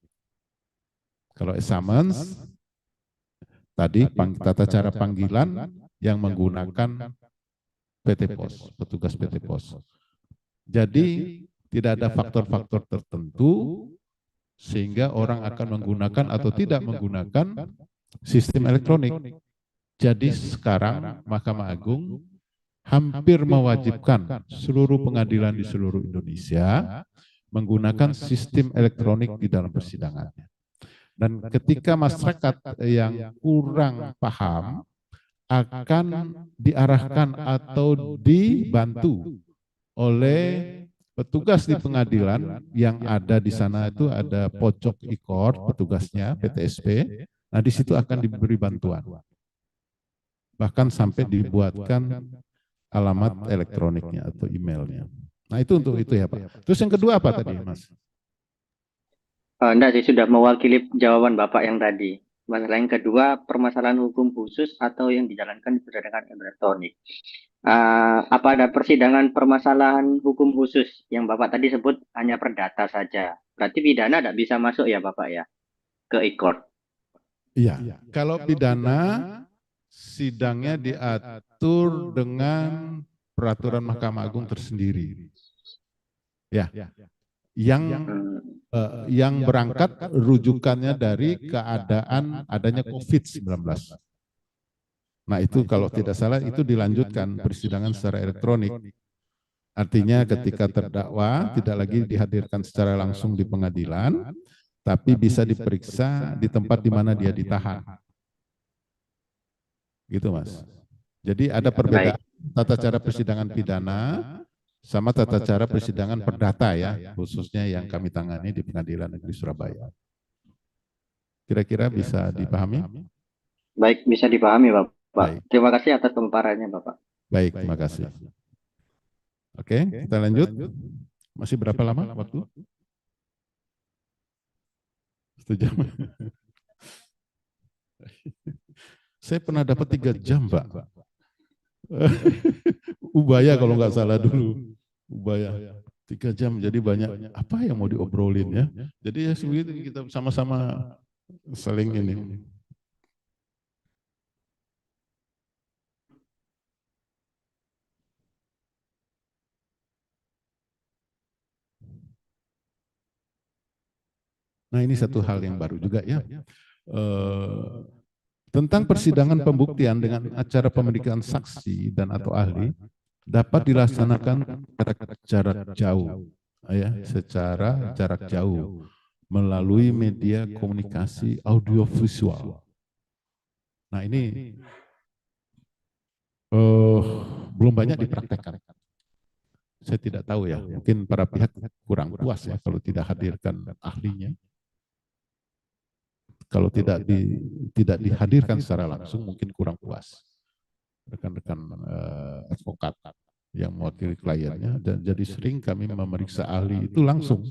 Kalau e-summons, tadi tata cara panggilan yang menggunakan PT Pos, petugas PT Pos. Jadi tidak ada faktor-faktor tertentu sehingga orang akan menggunakan atau tidak menggunakan sistem elektronik. Jadi sekarang Mahkamah Agung hampir mewajibkan seluruh pengadilan di seluruh Indonesia menggunakan sistem elektronik di dalam persidangannya. Dan ketika masyarakat yang kurang paham akan diarahkan atau dibantu oleh petugas di pengadilan yang ada di sana, itu ada pojok e-court petugasnya PTSP. Nah, di situ akan diberi bantuan. Bahkan sampai dibuatkan alamat elektroniknya atau emailnya. Nah, itu untuk itu ya, Pak. Terus yang kedua apa tadi, Mas? Enggak sih, sudah mewakili jawaban Bapak yang tadi. Masalah yang kedua, permasalahan hukum khusus atau yang dijalankan di persidangan elektronik. Apa ada persidangan permasalahan hukum khusus yang Bapak tadi sebut hanya perdata saja? Berarti pidana tidak bisa masuk ya Bapak ya ke e-court? Iya, kalau pidana sidangnya diatur dengan peraturan Mahkamah Agung tersendiri. Ya, yang berangkat rujukannya dari keadaan adanya COVID-19. Nah, itu kalau tidak salah itu dilanjutkan persidangan secara elektronik. Artinya ketika terdakwa tidak lagi dihadirkan secara langsung di pengadilan, tapi bisa diperiksa di tempat di mana dia ditahan. Gitu, Mas. Jadi ada perbedaan tata cara persidangan pidana sama tata cara persidangan perdata ya, khususnya yang kami tangani di Pengadilan Negeri Surabaya. Kira-kira bisa dipahami? Baik, bisa dipahami Bapak. Baik. Terima kasih atas pemaparannya Bapak. Baik, terima kasih. Oke, kita lanjut. Masih berapa lama waktu? 1 jam. Saya pernah dapat 3 jam, Pak. Ubaya kalau nggak salah dulu. Ubaya 3 jam, jadi banyak apa yang mau diobrolin ya. Jadi ya sebegitu kita sama-sama saling ini. Nah, ini satu hal yang baru juga ya. Tentang persidangan pembuktian dengan acara pemeriksaan saksi dan atau ahli dapat dilaksanakan jarak jauh, ya, secara jarak jauh melalui media komunikasi audiovisual. Nah, ini belum banyak dipraktekkan. Saya tidak tahu ya, mungkin para pihak kurang puas ya kalau tidak hadirkan ahlinya. Kalau tidak dihadirkan secara langsung mungkin kurang puas rekan-rekan advokat yang mewakili kliennya, dan jadi sering kami memeriksa ahli itu langsung.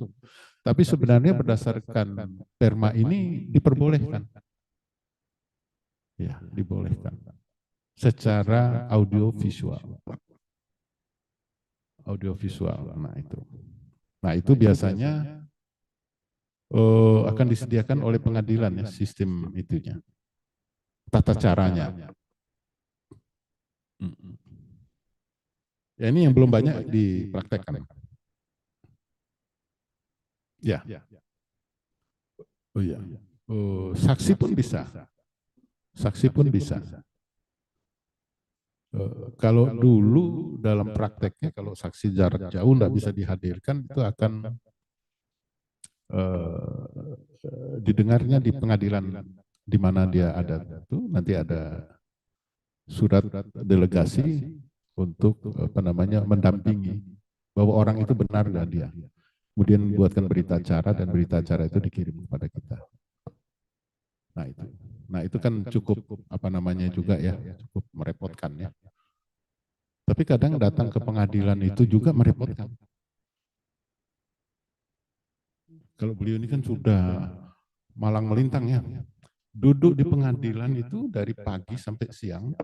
Tapi sebenarnya berdasarkan perma ini diperbolehkan. Ya, dibolehkan secara audiovisual. Audiovisual. Nah, itu biasanya akan disediakan oleh pengadilan ya, sistem itunya, tata caranya. Ya, ini yang belum banyak dipraktekkan. Ya. Oh iya. Saksi pun bisa. Saksi pun bisa. Kalau dulu dalam prakteknya kalau saksi jarak jauh tidak bisa dihadirkan, itu akan didengarnya di pengadilan di mana dia ada, itu nanti ada surat delegasi untuk mendampingi bahwa orang itu benar dan dia. Kemudian buatkan berita acara dan berita acara itu dikirim kepada kita. Nah itu kan cukup juga ya, cukup merepotkan ya. Tapi kadang datang ke pengadilan itu juga merepotkan. Kalau beliau ini kan sudah malang melintang ya. duduk di pengadilan itu dari pagi sampai siang,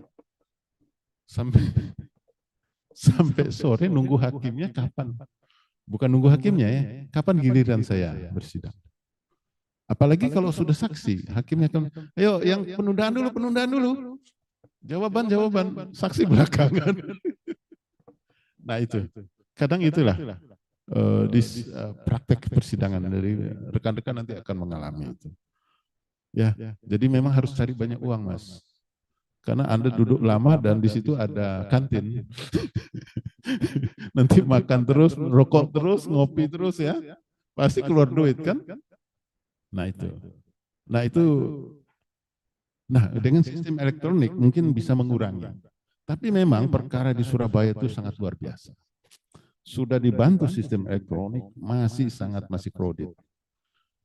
sampai sore nunggu hakimnya kapan. Bukan nunggu hakimnya ya, kapan giliran saya bersidang. Apalagi kalau sudah saksi, hakimnya kan, ayo yang penundaan dulu. Jawaban, saksi belakangan. Nah itu, kadang itulah di praktek persidangan dari rekan-rekan nanti akan mengalami itu. Ya, jadi memang harus cari banyak uang, Mas. Karena Anda duduk lama dan di situ ada kantin. Nanti makan terus, rokok terus, ngopi terus ya. Pasti keluar duit kan? Nah itu. Nah, dengan sistem elektronik mungkin bisa mengurangi. Tapi memang perkara di Surabaya itu sangat luar biasa. Sudah dibantu sistem elektronik, masih crowded.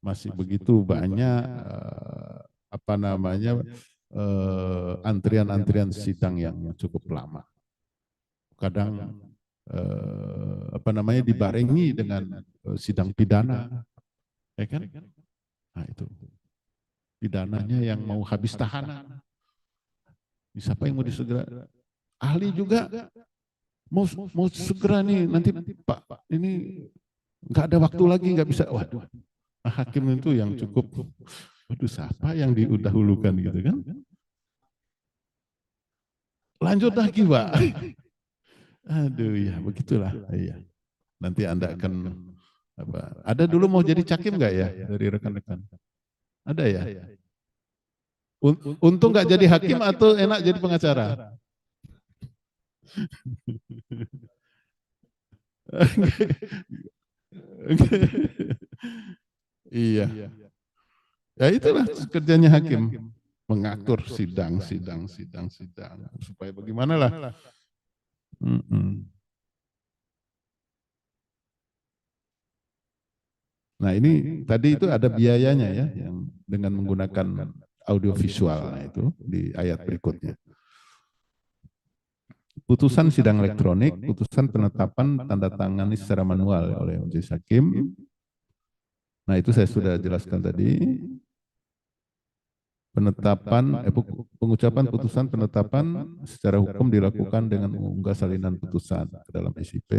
Masih begitu banyak antrian-antrian sidang yang cukup lama. Kadang dibarengi dengan sidang pidana, ya kan? Nah itu pidananya yang mau habis tahanan. Siapa yang mau disegera? Ahli juga mau segera nih, nanti Pak ini nggak ada waktu lagi, nggak bisa. Waduh, hakim itu yang cukup, waduh siapa yang didahulukan gitu kan? Lanjut lagi Pak. Aduh ya begitulah. Iya. Nanti Anda akan ada dulu mau jadi cakim nggak ya dari rekan-rekan? Ada ya? Untung nggak jadi hakim atau enak jadi pengacara? Iya. Ya itulah kerjanya hakim, mengatur sidang supaya bagaimana lah. Nah ini tadi itu ada biayanya ya, yang dengan menggunakan audiovisual, nah itu di ayat berikutnya. Putusan sidang elektronik, putusan penetapan tanda tangani secara manual oleh majelis hakim. Nah itu saya sudah jelaskan tadi. Pengucapan putusan penetapan secara hukum dilakukan dengan mengunggah salinan putusan ke dalam SIP.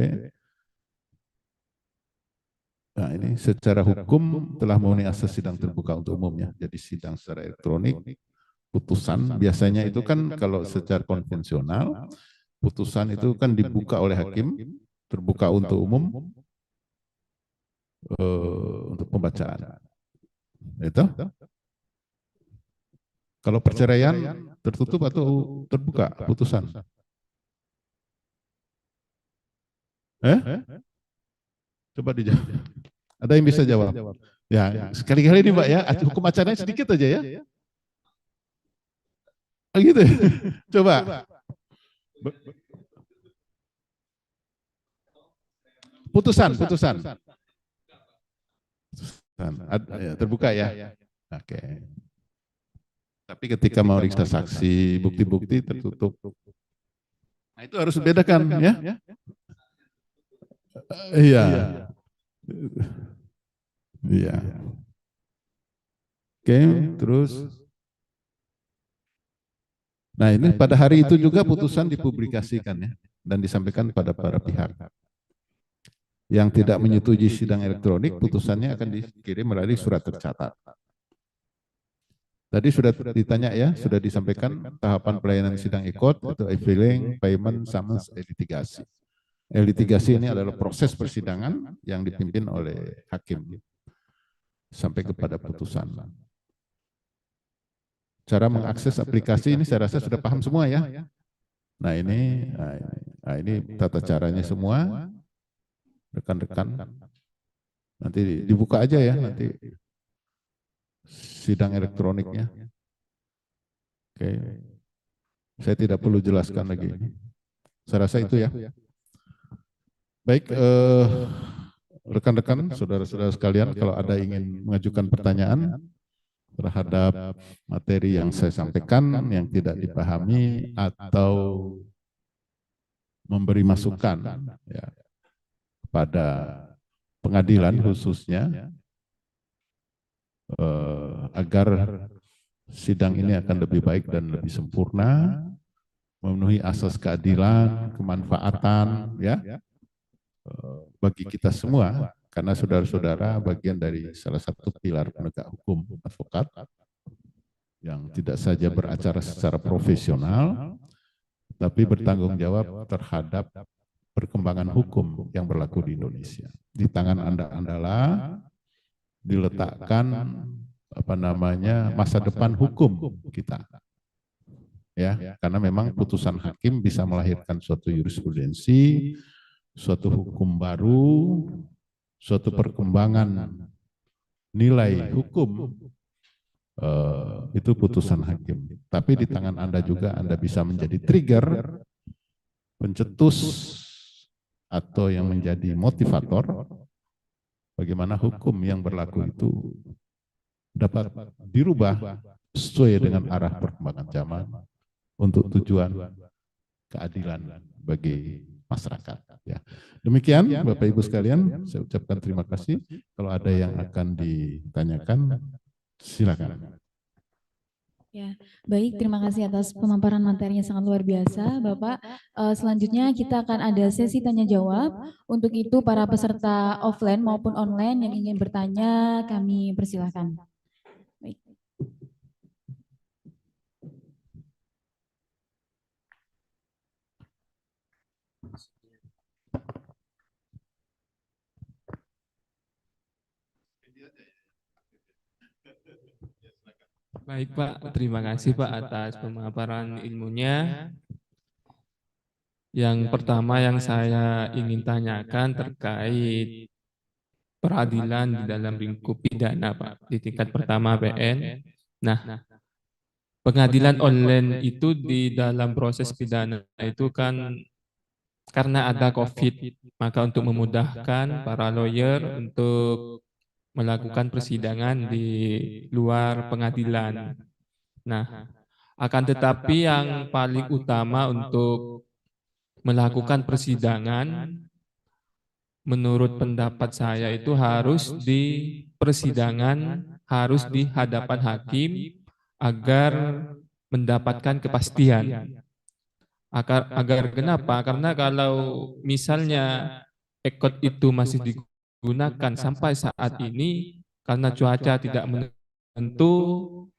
Nah ini secara hukum telah memenuhi asas sidang terbuka untuk umumnya. Jadi sidang secara elektronik, putusan biasanya itu kan kalau secara konvensional, putusan itu kan dibuka oleh hakim, terbuka untuk umum, untuk pembacaan. Itu. Kalau perceraian tertutup atau terbuka putusan? Coba dijawab. Ada yang bisa jawab? Ya, sekali-kali ini Mbak ya, hukum acaranya sedikit aja ya. Gitu ya? Coba. Putusan. Terbuka ya? Oke. Tapi ketika mau periksa saksi, bukti-bukti tertutup. Nah itu harus dibedakan ya. Iya. Iya. Oke, terus. Nah ini pada hari itu juga putusan dipublikasikan ya, dan disampaikan pada para pihak. Yang tidak menyetujui sidang elektronik, putusannya akan dikirim melalui surat tercatat. Tadi sudah ditanya ya, sudah disampaikan tahapan pelayanan sidang e-court, itu e-filing, payment, summons, litigasi. Litigasi ini adalah proses persidangan yang dipimpin oleh hakim sampai kepada putusan. Cara mengakses aplikasi ini saya rasa sudah paham semua ya. Nah ini tata caranya semua, rekan-rekan. Nanti dibuka aja ya nanti sidang elektroniknya. Oke, saya tidak perlu jelaskan lagi. Saya rasa itu ya. Baik, rekan-rekan, saudara-saudara sekalian, kalau ada ingin mengajukan pertanyaan terhadap materi yang saya sampaikan yang tidak dipahami atau memberi masukan ya, pada pengadilan khususnya agar sidang ini akan lebih baik dan lebih sempurna, memenuhi asas keadilan, kemanfaatan, ya, bagi kita semua, karena saudara-saudara bagian dari salah satu pilar penegak hukum advokat yang tidak saja beracara secara profesional, tapi bertanggung jawab terhadap perkembangan hukum yang berlaku di Indonesia. Di tangan Anda-andalah diletakkan masa depan hukum kita. Ya, karena memang putusan hakim bisa melahirkan suatu jurisprudensi, suatu hukum baru, suatu perkembangan nilai hukum, itu putusan hakim. Tapi di tangan Anda juga Anda bisa menjadi trigger, pencetus, atau yang menjadi motivator bagaimana hukum yang berlaku itu dapat dirubah sesuai dengan arah perkembangan zaman untuk tujuan keadilan bagi masyarakat. Ya. Demikian Bapak Ibu sekalian, saya ucapkan terima kasih. Kalau ada yang akan ditanyakan, silakan. Ya, baik, terima kasih atas pemaparan materinya sangat luar biasa, Bapak. Selanjutnya kita akan ada sesi tanya jawab. Untuk itu para peserta offline maupun online yang ingin bertanya, kami persilahkan. Baik. Baik Pak, terima kasih Pak atas pemaparan ilmunya. Yang pertama yang saya ingin tanyakan terkait peradilan di dalam lingkup pidana Pak, di tingkat pertama PN. Nah, pengadilan online itu di dalam proses pidana itu kan karena ada COVID, maka untuk memudahkan para lawyer untuk melakukan persidangan di luar pengadilan. Nah, akan tetapi yang paling utama untuk melakukan persidangan, menurut pendapat saya itu harus di persidangan, harus di hadapan hakim agar mendapatkan kepastian. Agar kenapa? Karena kalau misalnya ekot itu masih digunakan sampai saat ini, karena cuaca tidak menentu,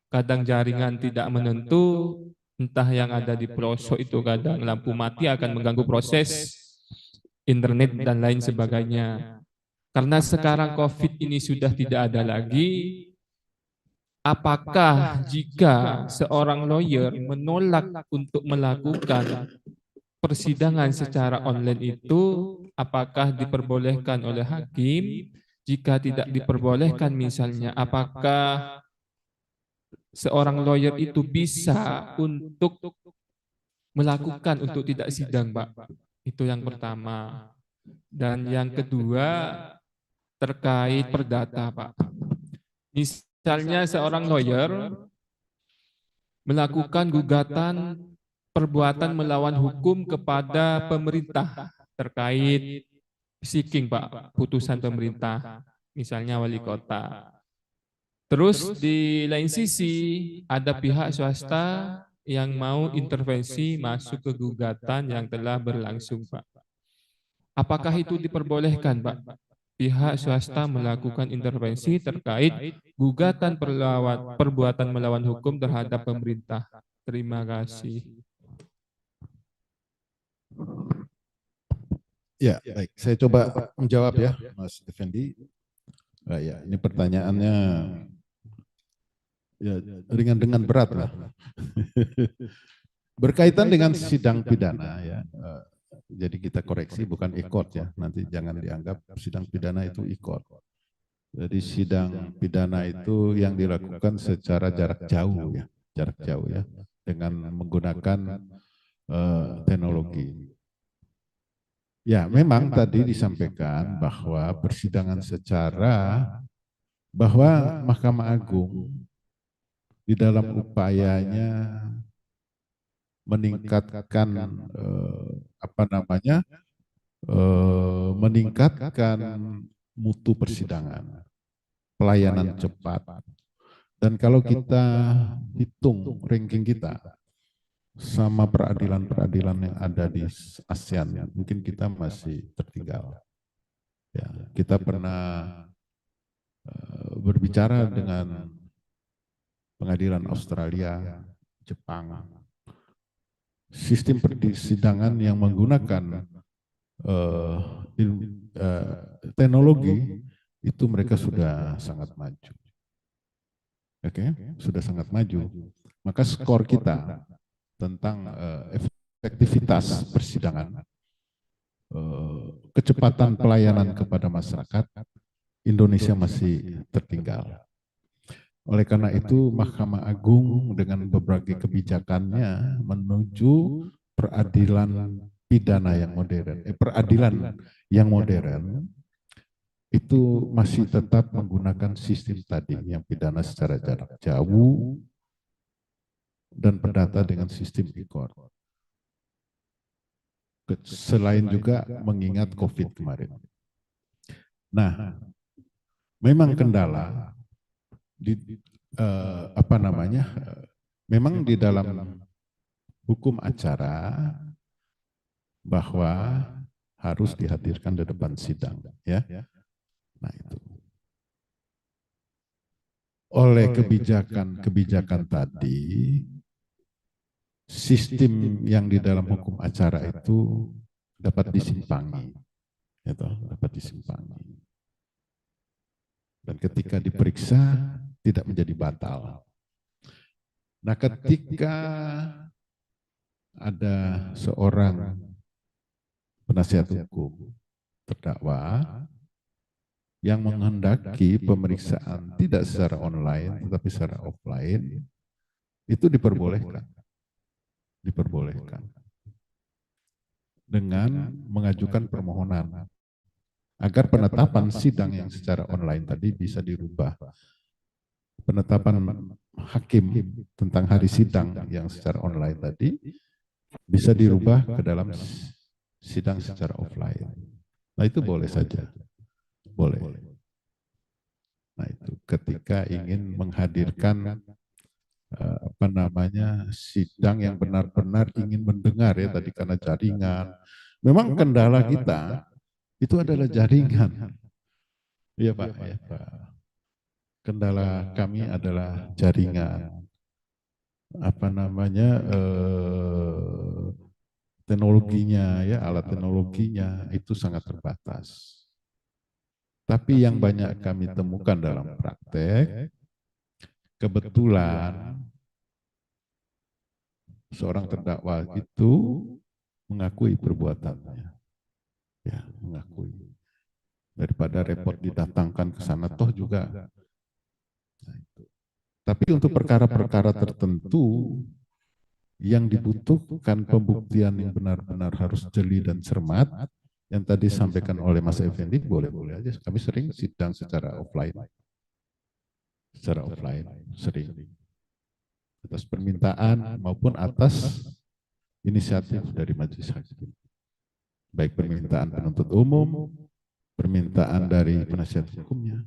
kadang jaringan tidak menentu, entah yang ada di pelosok itu kadang lampu mati akan mengganggu proses internet dan lain sebagainya. Karena sekarang COVID ini sudah tidak ada lagi, apakah jika seorang lawyer menolak untuk melakukan persidangan secara online itu, apakah diperbolehkan oleh hakim? Jika tidak diperbolehkan misalnya, apakah seorang lawyer itu bisa untuk melakukan untuk tidak sidang, Pak? Itu yang pertama. Dan yang kedua, terkait perdata, Pak. Misalnya seorang lawyer melakukan gugatan perbuatan melawan hukum kepada pemerintah terkait seeking Pak, putusan pemerintah, misalnya wali kota. Terus di lain sisi ada pihak swasta yang mau intervensi masuk ke gugatan yang telah berlangsung Pak. Apakah itu diperbolehkan Pak? Pihak swasta melakukan intervensi terkait gugatan perbuatan melawan hukum terhadap pemerintah. Terima kasih. Ya, baik. Saya coba menjawab ya, Mas Effendi. Ya, ini pertanyaannya ya, ringan dengan berat lah. Berkaitan dengan sidang pidana ya. Jadi kita koreksi bukan ikot ya. Nanti jangan dianggap sidang pidana itu ikot. Jadi sidang pidana itu yang dilakukan secara jarak jauh ya, dengan menggunakan teknologi. Ya, memang tadi disampaikan bahwa persidangan bahwa Mahkamah Agung di dalam upayanya meningkatkan meningkatkan mutu persidangan, pelayanan cepat, Dan kalau kita hitung ranking kita sama peradilan-peradilan yang ada di ASEAN, mungkin kita masih tertinggal. Ya, kita pernah berbicara dengan pengadilan Australia, Jepang, sistem persidangan yang menggunakan teknologi itu mereka sudah sangat maju. Oke, sudah sangat maju. Maka skor kita tentang efektivitas persidangan, kecepatan pelayanan kepada masyarakat, Indonesia masih tertinggal. Oleh karena itu, Mahkamah Agung dengan berbagai kebijakannya menuju peradilan pidana yang modern, peradilan yang modern, itu masih tetap menggunakan sistem tadi, yang pidana secara jarak jauh dan perdata dengan sistem e-court. Selain juga mengingat COVID kemarin. Nah, memang kendala memang di dalam hukum acara bahwa harus dihadirkan di depan sidang, ya. Nah, itu. Oleh kebijakan tadi, sistem yang di dalam hukum acara itu dapat disimpangi, gitu, dapat disimpangi. Dan ketika diperiksa tidak menjadi batal. Nah, ketika ada seorang penasihat hukum terdakwa yang menghendaki pemeriksaan tidak secara online tetapi secara offline, itu diperbolehkan. Diperbolehkan. Dengan mengajukan permohonan agar penetapan sidang yang secara online tadi bisa dirubah. Penetapan hakim tentang hari sidang yang secara online tadi bisa dirubah ke dalam sidang secara offline. Nah, itu boleh saja. Boleh. Nah, itu ketika ingin menghadirkan sidang yang benar-benar ingin mendengar, ya, tadi karena jaringan. Memang kendala kita itu adalah jaringan. Iya, Pak, ya, Pak. Kendala kami adalah jaringan. Teknologinya, ya, alat teknologinya itu sangat terbatas. Tapi yang banyak kami temukan dalam praktek, kebetulan seorang terdakwa itu mengakui perbuatannya. Ya, mengakui. Daripada repot didatangkan ke sana, toh juga. Nah, itu. Tapi untuk perkara-perkara tertentu yang dibutuhkan pembuktian yang benar-benar harus jeli dan cermat, yang tadi disampaikan oleh Mas Effendi, boleh-boleh aja. Kami sering sidang secara offline. Secara offline, sering. Atas permintaan maupun atas inisiatif dari majelis hakim. Baik permintaan penuntut umum, permintaan dari penasihat hukumnya,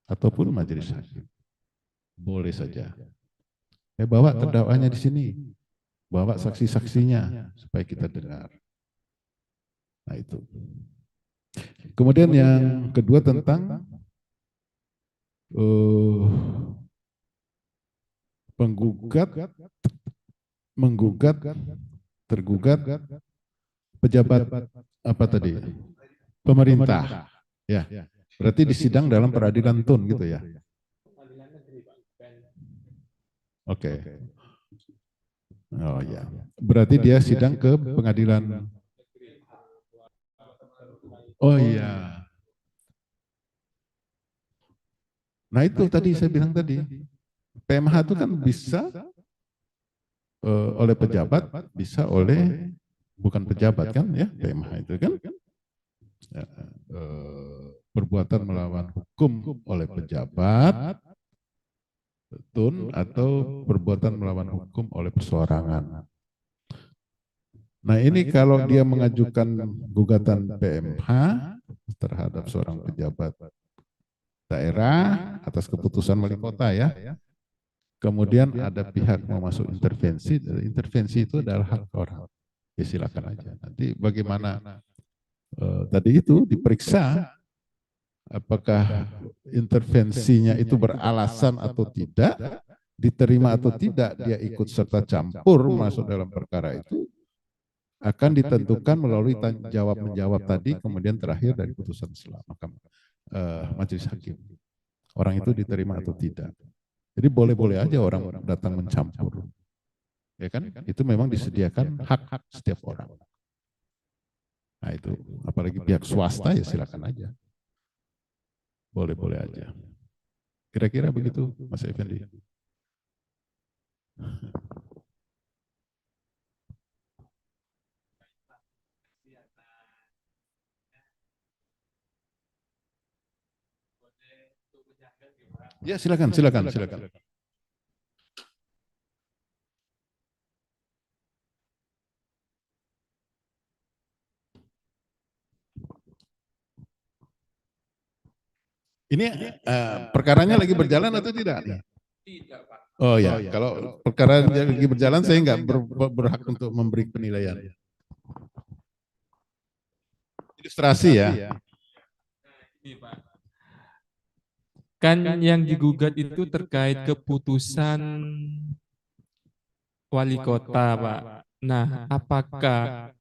ataupun majelis hakim. Boleh saja. Bawa terdakwanya di sini. Bawa saksi-saksinya supaya kita dengar. Nah, itu. Kemudian yang kedua tentang menggugat tergugat pejabat apa tadi? Pemerintah. Ya. Berarti disidang dalam peradilan tun gitu ya. Oke. Oh ya. Berarti dia sidang ke pengadilan. Oh iya. Nah, itu tadi saya bilang tadi. PMH itu kan bisa oleh pejabat, bisa oleh bukan pejabat kan ya, PMH itu kan. Perbuatan melawan hukum oleh pejabat, tun, atau perbuatan melawan hukum oleh perseorangan. Nah, ini kalau dia mengajukan gugatan PMH terhadap seorang pejabat daerah atas keputusan wali kota, ya, kemudian ada pihak mau masuk intervensi, intervensi itu adalah hak orang. Ya silakan aja. Nanti bagaimana tadi itu diperiksa apakah intervensinya itu beralasan atau tidak, diterima atau tidak, dia ikut serta campur masuk dalam perkara itu, akan ditentukan melalui jawab menjawab tadi, kemudian terakhir dari putusan selah majelis hakim. Orang itu diterima atau tidak. Jadi boleh-boleh aja orang datang mencampur. Ya kan? Itu memang disediakan hak-hak setiap orang. Nah itu, apalagi pihak swasta ya silakan aja. Boleh-boleh aja. Kira-kira begitu, Mas Effendi. Ya silakan. Ini perkaranya lagi berjalan atau tidak? Tidak, Pak. Oh ya, kalau perkara lagi berjalan saya nggak berhak untuk memberi penilaian. Ilustrasi ya. Ini, Pak. Kan yang digugat itu terkait keputusan wali kota, Pak. Nah, apakah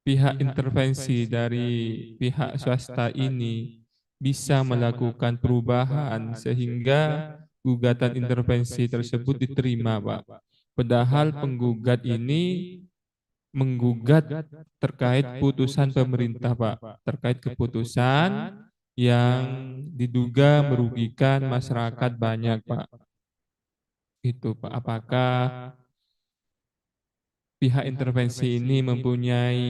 pihak intervensi dari pihak swasta ini bisa melakukan perubahan sehingga gugatan intervensi tersebut diterima, Pak? Padahal penggugat ini menggugat terkait putusan pemerintah, Pak, terkait keputusan yang diduga merugikan masyarakat banyak, Pak. Itu, Pak. Apakah pihak intervensi ini mempunyai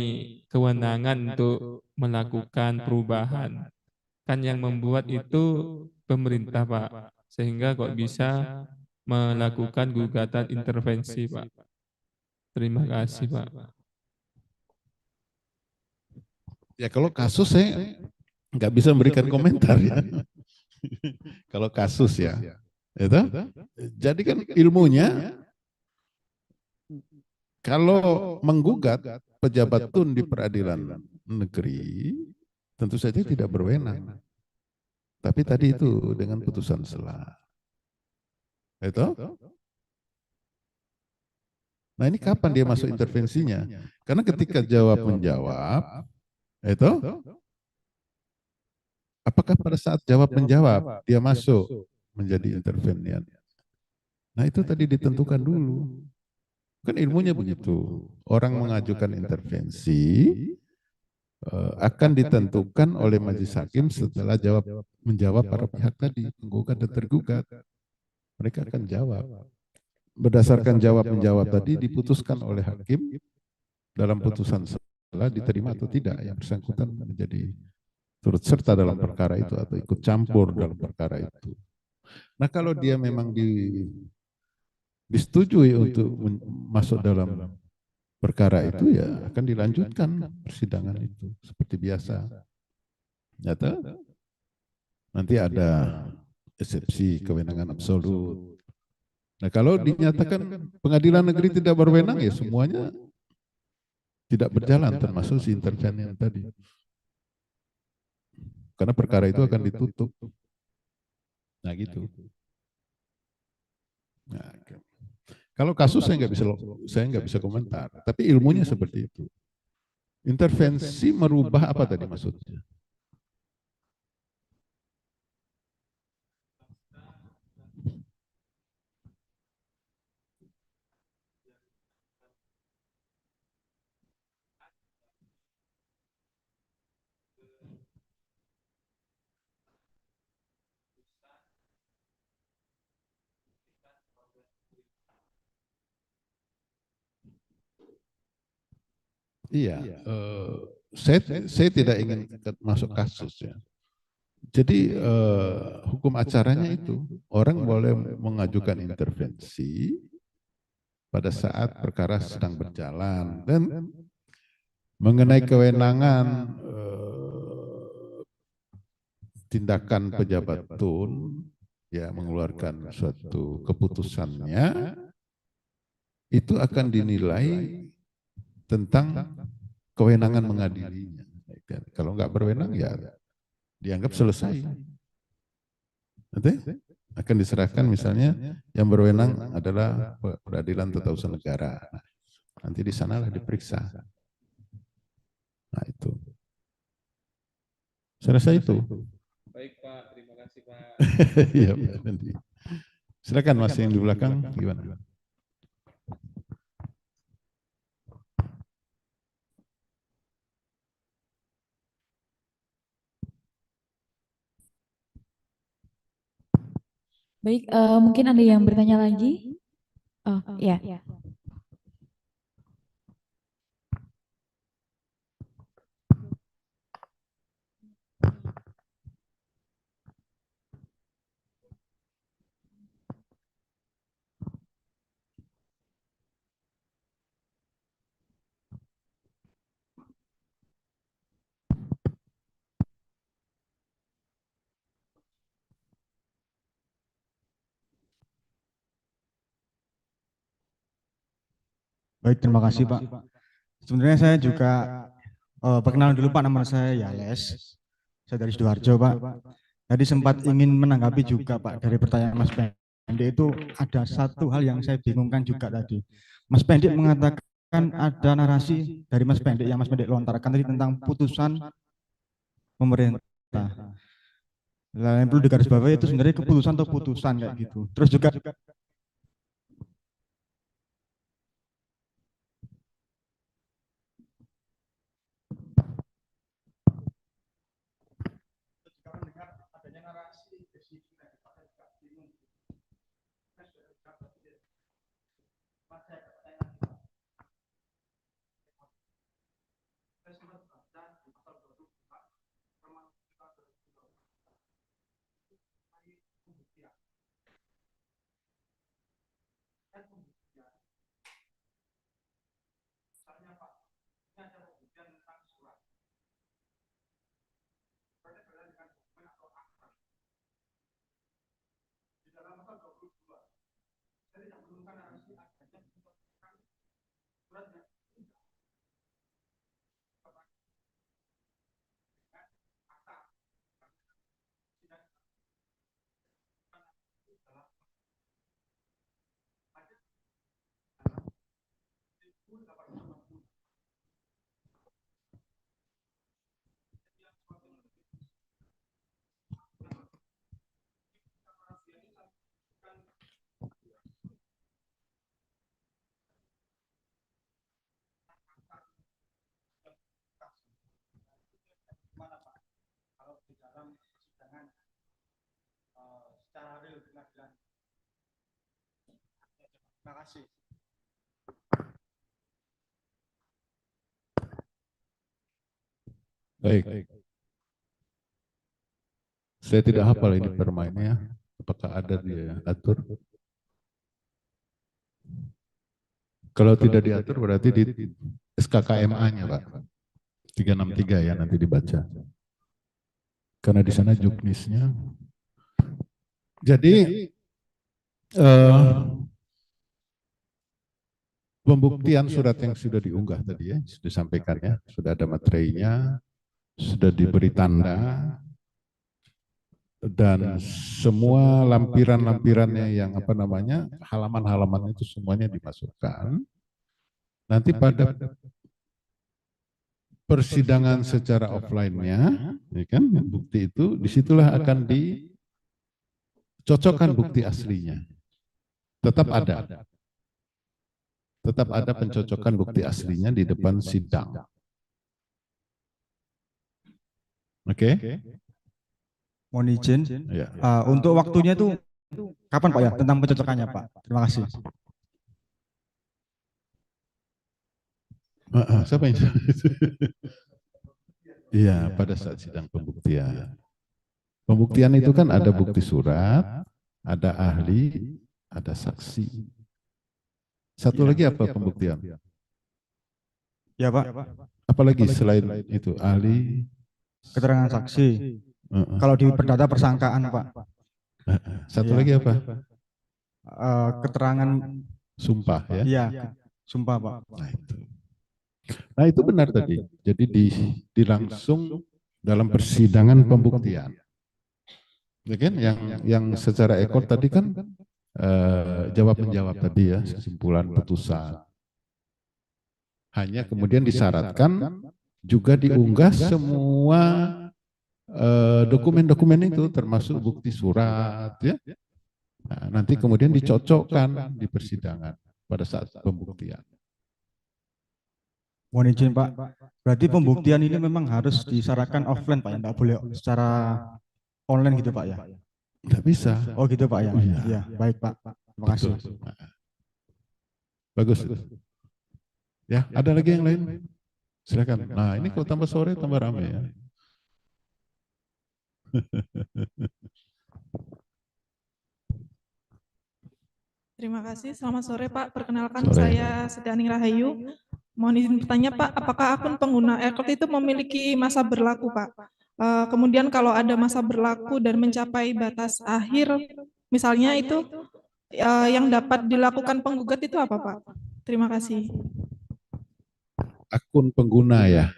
kewenangan untuk melakukan perubahan? Kan yang membuat itu pemerintah, Pak. Sehingga kok bisa melakukan gugatan intervensi, Pak. Terima kasih, Pak. Ya kalau kasus saya nggak bisa memberikan komentar ya. Kalau kasus ya, itu. Jadi kan ilmunya kalau menggugat pejabat tun di peradilan negeri tentu saja tidak berwenang. Tapi tadi itu dengan putusan selah. Itu. Nah ini kapan dia masuk intervensinya? Karena ketika jawab menjawab, itu apakah pada saat jawab menjawab dia masuk menjadi intervenian? Nah itu tadi ditentukan dulu. Kan ilmunya begitu. Orang mengajukan intervensi akan ditentukan oleh majelis hakim setelah menjawab para pihak tadi, penggugat dan tergugat. Mereka akan jawab. Berdasarkan jawab menjawab tadi diputuskan oleh hakim dalam putusan selah diterima atau tidak yang bersangkutan menjadi turut serta dalam perkara itu atau ikut campur dalam perkara itu. Nah kalau dia memang disetujui untuk masuk dalam perkara itu ya akan dilanjutkan persidangan itu seperti biasa. Nyata nanti ada eksepsi kewenangan absolut. Nah kalau dinyatakan pengadilan negeri tidak berwenang ya semuanya tidak berjalan termasuk si intervenian tadi. Karena perkara itu akan ditutup. Nah gitu. Nah, kalau kasus saya nggak bisa komentar, tapi ilmunya seperti itu. Intervensi merubah apa tadi maksudnya? Iya, saya tidak ingin masuk kasus ya. Jadi hukum acaranya itu orang boleh mengajukan intervensi pada saat perkara sedang berjalan dan mengenai kewenangan tindakan pejabat tun ya mengeluarkan suatu keputusannya, itu akan dinilai tentang kewenangan mengadilinya. Kalau nggak berwenang ya dianggap selesai. Nanti akan diserahkan misalnya yang berwenang adalah peradilan tata usaha negara. Nanti di sanalah diperiksa. Nah itu. Saya rasa itu. Baik Pak, terima kasih Pak. Iya Pak, nanti. Silakan Mas yang di belakang gimana? Baik, mungkin ada yang bertanya lagi? Oh, ya. Baik, terima kasih Pak. Sebenarnya saya juga perkenalan dulu Pak, nama saya Yales. Saya dari Sidoarjo Pak. Tadi sempat ingin menanggapi juga Pak dari pertanyaan Mas Pendik, itu ada satu hal yang saya bingungkan juga tadi. Mas Pendik mengatakan ada narasi dari Mas Pendik yang Mas Pendik lontarkan tadi tentang putusan pemerintah. Nah, yang perlu digarisbawahi itu sebenarnya keputusan atau putusan kayak gitu. Terus juga secara real pengadilan. Terima kasih. Baik. Saya tidak hafal ini permainnya. Apakah ada diatur? Kalau tidak diatur berarti di SKKMA-nya Pak. 363 ya nanti dibaca. Karena di sana juknisnya. Jadi pembuktian surat yang sudah diunggah tadi ya, sudah disampaikan ya, sudah ada materinya, sudah diberi tanda, dan semua lampiran-lampirannya yang apa namanya, halaman-halaman itu semuanya dimasukkan. Nanti pada persidangan secara offline-nya, ya kan, bukti itu, disitulah akan dicocokkan bukti aslinya. Tetap ada. Tetap ada pencocokan bukti aslinya di depan sidang. Oke? Mohon izin. Ya. Untuk waktunya itu kapan Pak ya tentang pencocokannya Pak? Terima kasih. Siapa yang Iya, pada saat sidang pembuktian. Pembuktian itu kan ada bukti surat, ada ahli, ada saksi. Satu lagi apa pembuktian? Ya Pak. Apalagi selain itu ahli, Keterangan saksi. Kalau di perdata persangkaan Pak. Satu Iya. lagi apa? Keterangan, Sumpah ya. iya, sumpah Pak. Nah itu benar tadi. Jadi dilangsung dalam persidangan pembuktian. Ya kan? Yang secara ekor tadi kan jawab menjawab tadi ya, kesimpulan putusan. Hanya kemudian disyaratkan juga diunggah semua dokumen-dokumen itu termasuk bukti surat ya. Nah, nanti kemudian dicocokkan di persidangan pada saat pembuktian. Mohon izin Pak, berarti pembuktian ini memang harus disyaratkan offline Pak, ya? Nggak boleh secara online gitu Pak ya? Nggak bisa. Oh gitu Pak ya? Iya. Iya, baik Pak. Terima kasih. Betul. Bagus. Ya, ada lagi yang lain? Silakan. Nah, ini kalau tambah sore tambah ramai ya. Terima kasih. Selamat sore Pak. Perkenalkan Sore. saya Sedani Rahayu. Mohon izin bertanya Pak, apakah akun pengguna Aircloud itu memiliki masa berlaku Pak? Kemudian kalau ada masa berlaku dan mencapai batas akhir, misalnya itu yang dapat dilakukan penggugat itu apa Pak? Terima kasih. Akun pengguna ya.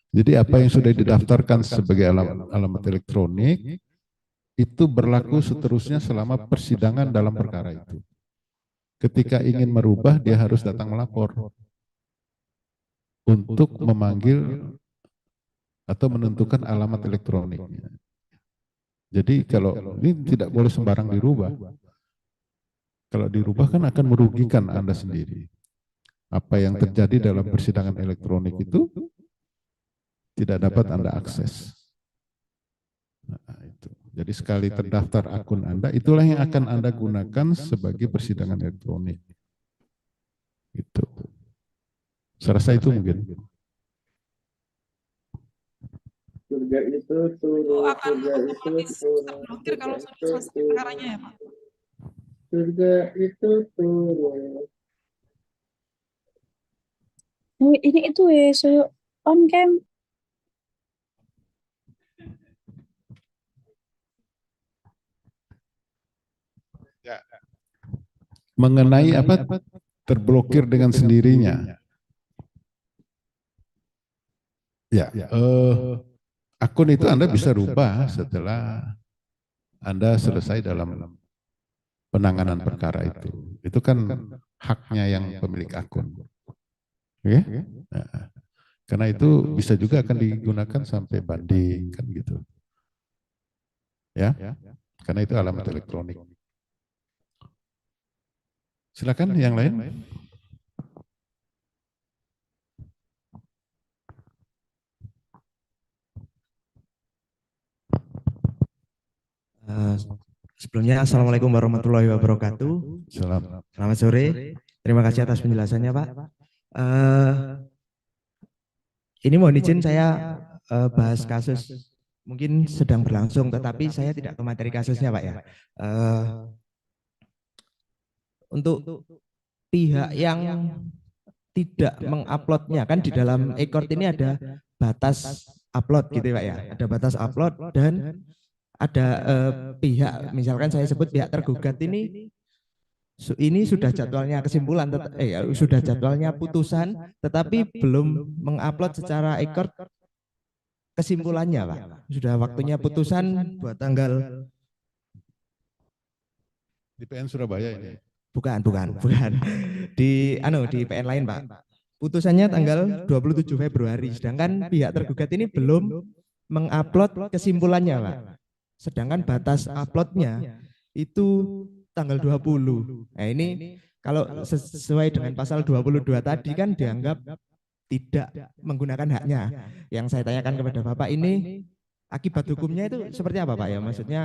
Jadi apa yang sudah didaftarkan sebagai alamat elektronik itu berlaku seterusnya selama persidangan dalam perkara itu. Ketika ingin merubah dia harus datang melapor untuk memanggil atau menentukan alamat elektroniknya. Jadi kalau ini tidak boleh sembarang dirubah. Kalau dirubah kan akan merugikan Anda sendiri. Apa yang terjadi dalam persidangan elektronik itu tidak dapat Anda akses. Nah, itu. Jadi sekali terdaftar akun Anda, itulah yang akan Anda gunakan sebagai persidangan elektronik. Itu. Saya rasa itu mungkin. Surga itu turun, Akan surga itu otomatis turun, terblokir kalau surga sudah selesai itu perkaranya ya Pak? surga itu turun. Oh, ini itu ya, so on cam. Mengenai apa terblokir dengan sendirinya. Ya, akun itu Anda bisa rubah setelah Anda selesai dalam penanganan perkara itu. Itu kan haknya yang pemilik akun. Oke? Nah, karena itu bisa juga akan digunakan sampai banding kan gitu. Ya, karena itu alamat elektronik. Silakan yang lain. Sebelumnya, Assalamualaikum warahmatullahi wabarakatuh. Selamat sore. Terima kasih atas penjelasannya, Pak. Ini mohon izin saya bahas kasus mungkin sedang berlangsung, tetapi saya tidak ke materi kasusnya, Pak ya. Untuk pihak yang tidak menguploadnya, kan di dalam e-court ini ada batas upload gitu Pak ya. Ada batas upload dan ada pihak, misalkan saya sebut pihak tergugat ini sudah jadwalnya kesimpulan, sudah jadwalnya putusan, tetapi belum mengupload secara e-court kesimpulannya Pak. Sudah waktunya putusan buat tanggal di PN Surabaya ini. Bukan. Di PN lain Pak. Putusannya tanggal 27 Februari, sedangkan pihak tergugat ini belum mengupload kesimpulannya Pak. Sedangkan batas uploadnya itu tanggal 20. Nah ini kalau sesuai dengan pasal 22 tadi kan dianggap tidak menggunakan haknya. Yang saya tanyakan kepada Bapak ini akibat hukumnya itu seperti apa Pak ya? Maksudnya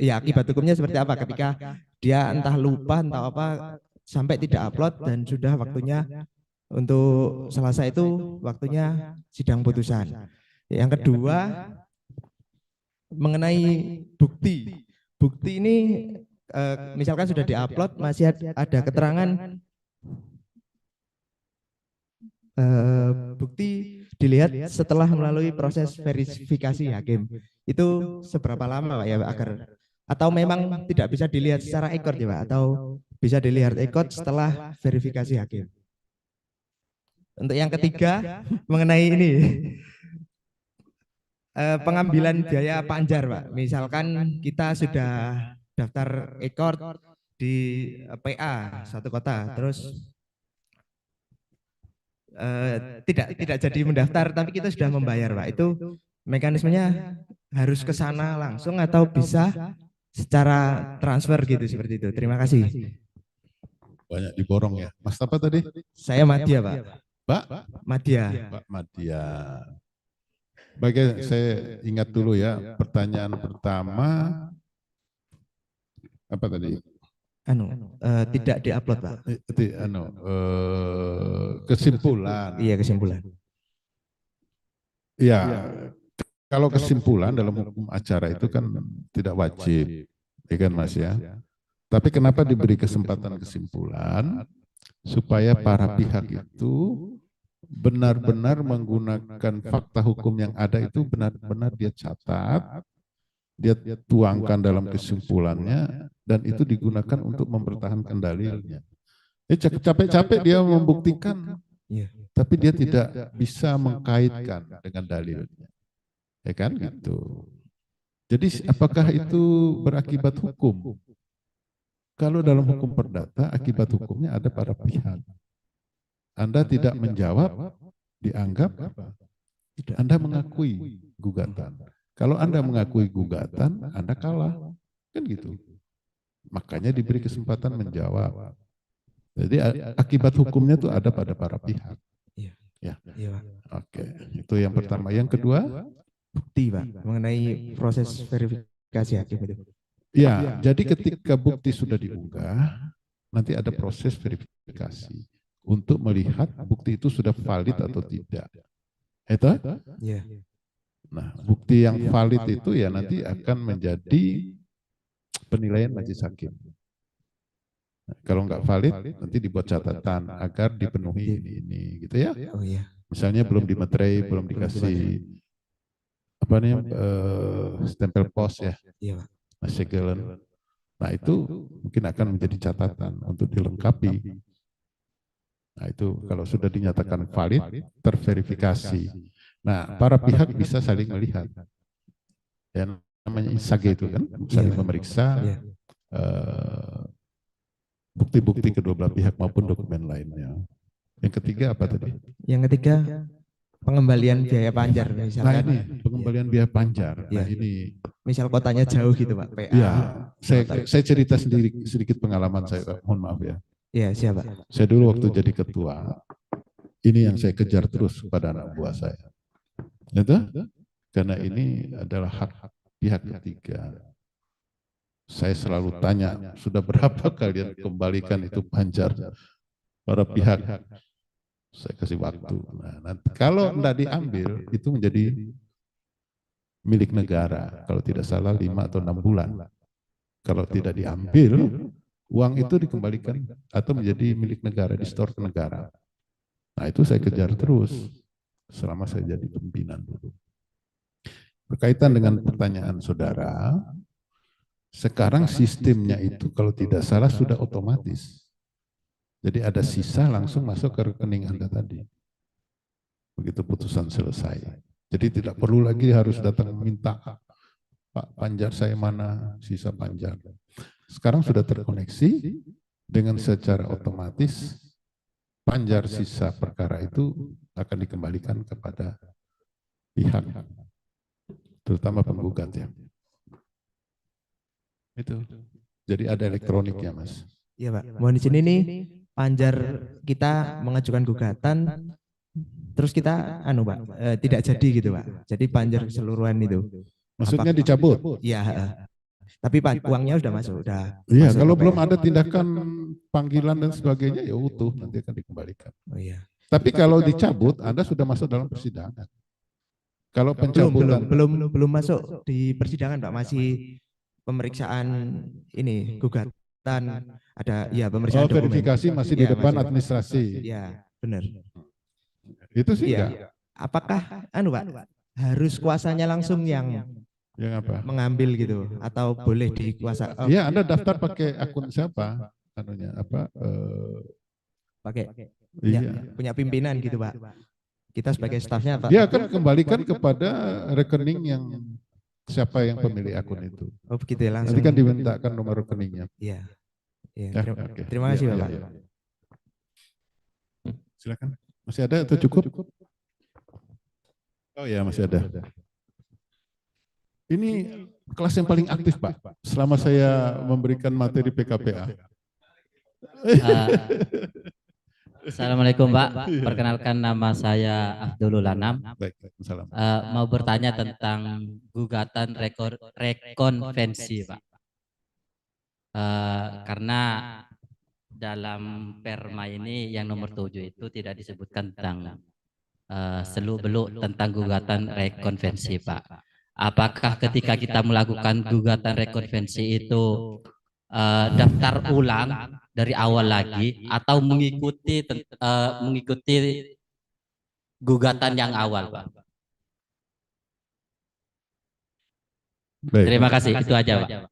ya akibat hukumnya seperti apa ketika dia entah lupa entah apa sampai tidak upload dan sudah waktunya untuk selesai itu waktunya sidang putusan. Yang kedua mengenai bukti ini misalkan sudah diupload masih ada keterangan bukti dilihat setelah melalui proses verifikasi hakim. Itu seberapa lama Pak ya Pak, agar atau memang tidak bisa dilihat secara ekor ya Pak, atau bisa dilihat ekor setelah verifikasi hakim. Untuk yang ketiga mengenai ini pengambilan biaya panjar Pak. Misalkan kita sudah daftar ekor di PA suatu kota, terus tidak jadi mendaftar tapi kita sudah membayar Pak. Itu mekanismenya harus ke sana langsung atau bisa secara transfer gitu seperti itu. Terima kasih. Banyak diborong ya. Mas apa tadi? Saya Madya Pak. Pak? Madya. Pak Madya. Baik, saya ingat dulu ya. Pertanyaan pertama apa tadi? Tidak diupload Pak. Kesimpulan. Iya, kesimpulan. Ya, kalau kesimpulan dalam hukum acara itu kan tidak wajib, ya kan Mas ya. Tapi kenapa diberi kesempatan kesimpulan supaya para pihak itu benar-benar menggunakan fakta hukum yang ada itu benar-benar dia catat, dia tuangkan dalam kesimpulannya, dan itu digunakan untuk mempertahankan dalilnya. Capek-capek dia membuktikan, tapi dia tidak bisa mengkaitkan dengan dalilnya, ya kan gitu. Jadi apakah itu berakibat hukum? Kalau dalam hukum perdata, akibat hukumnya ada pada pihak. Anda tidak menjawab, dianggap Anda mengakui gugatan. Kalau Anda mengakui gugatan, Anda kalah. Kan gitu. Makanya diberi kesempatan menjawab. Jadi akibat hukumnya itu ada pada para pihak. Ya. Oke, itu yang pertama. Yang kedua, bukti Pak, mengenai proses verifikasi hakim itu. Ya, jadi ketika bukti sudah diunggah, nanti ada proses verifikasi untuk melihat bukti itu sudah valid atau tidak. Itu? Ya. Nah, bukti yang valid itu ya nanti akan menjadi penilaian majelis hakim. Nah, kalau nggak valid, nanti dibuat catatan agar dipenuhi ini gitu ya. Oh iya. Misalnya belum dimeterai, belum dikasih apa nih stempel pos ya. Iya Pak. Segelen. Nah itu mungkin akan menjadi catatan untuk dilengkapi. Nah itu kalau sudah dinyatakan valid, terverifikasi. Nah para pihak bisa saling melihat. Ya, namanya ISAGE itu kan, saling memeriksa bukti-bukti kedua belah pihak maupun dokumen lainnya. Yang ketiga apa tadi? Yang ketiga pengembalian biaya panjar misalkan. Nah ini pengembalian biaya panjar. Nah ini misal kotanya jauh gitu Pak, PA. Ya, saya cerita sedikit pengalaman saya, mohon maaf ya. Iya, siapa? Saya dulu waktu jadi ketua, ini yang saya kejar terus pada anak buah saya. Itu? Karena ini adalah hak pihak ketiga. Saya selalu tanya, sudah berapa kalian kembalikan itu panjar para pihak? Saya kasih waktu. Nah, nanti kalau tidak diambil, itu menjadi milik negara, kalau tidak salah 5 atau 6 bulan. Kalau tidak diambil, uang itu dikembalikan atau menjadi milik negara, di-store ke negara. Nah itu saya kejar terus selama saya jadi pimpinan dulu. Berkaitan dengan pertanyaan saudara, sekarang sistemnya itu kalau tidak salah sudah otomatis. Jadi ada sisa langsung masuk ke rekening Anda tadi. Begitu putusan selesai. Jadi tidak perlu lagi harus datang minta, Pak panjar saya mana, sisa panjar. Sekarang sudah terkoneksi dengan secara otomatis panjar sisa perkara itu akan dikembalikan kepada pihak, terutama penggugat ya. Itu. Jadi ada elektroniknya Mas. Iya Pak, mohon izin ini panjar kita mengajukan gugatan, terus kita Pak, tidak jadi gitu Pak. Jadi panjar keseluruhan itu. Maksudnya dicabut? Iya. Tapi uangnya sudah masuk, Iya, kalau belum ada tindakan panggilan dan sebagainya ya utuh nanti akan dikembalikan. Oh iya. Tapi kalau dicabut, Anda sudah masuk dalam persidangan. Kalau pencabutan belum masuk di persidangan Pak, masih pemeriksaan ini gugatan, ada ya pemeriksaan dokumen. Verifikasi masih di depan administrasi. Iya, benar. Itu sih iya. enggak. apakah Pak harus kuasanya langsung yang apa? mengambil gitu atau boleh dikuasa? Iya, Anda daftar pakai akun siapa? Anunya apa? Pakai Iya. punya pimpinan gitu Pak. Kita sebagai stafnya Pak. Dia akan kembalikan kepada rekening yang siapa yang pemilik akun itu. Oh begitu ya langsung. Nanti kan dimintakan nomor rekeningnya. Iya. Iya. Ya, Terima kasih Bapak. Silakan. Masih ada atau cukup? Oh ya, masih ada. Ini kelas yang paling aktif, Pak. Selama saya memberikan materi PKPA. Assalamualaikum Pak, perkenalkan nama saya Abdul Lanam. Mau bertanya tentang gugatan rekonvensi Pak. Karena dalam perma ini yang nomor 7 itu tidak disebutkan tentang seluk-beluk tentang gugatan rekonvensi Pak. Apakah ketika kita melakukan gugatan rekonvensi itu daftar ulang dari awal lagi atau mengikuti gugatan yang awal Pak? Baik. Terima kasih, itu aja Pak.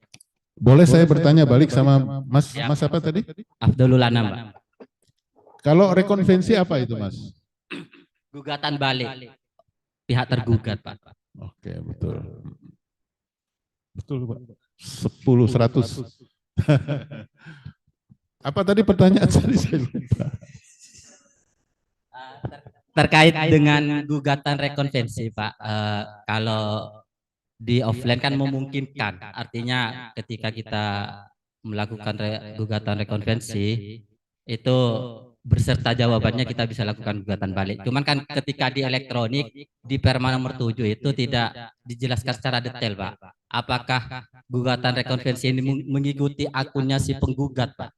Boleh saya bertanya balik sama Mas apa tadi? Abdul Lanam Pak. Kalau rekonvensi apa itu Mas? Gugatan balik pihak tergugat Pak. Oke, betul. Betul Pak. 10-100. Apa tadi pertanyaan saya lupa. Terkait dengan gugatan rekonvensi Pak, kalau di offline kan memungkinkan, artinya ketika kita melakukan gugatan rekonvensi itu berserta jawabannya kita bisa lakukan gugatan balik. Cuman kan ketika di elektronik di perma nomor 7 itu tidak dijelaskan secara detail Pak. Apakah gugatan rekonvensi ini mengikuti akunnya si penggugat Pak?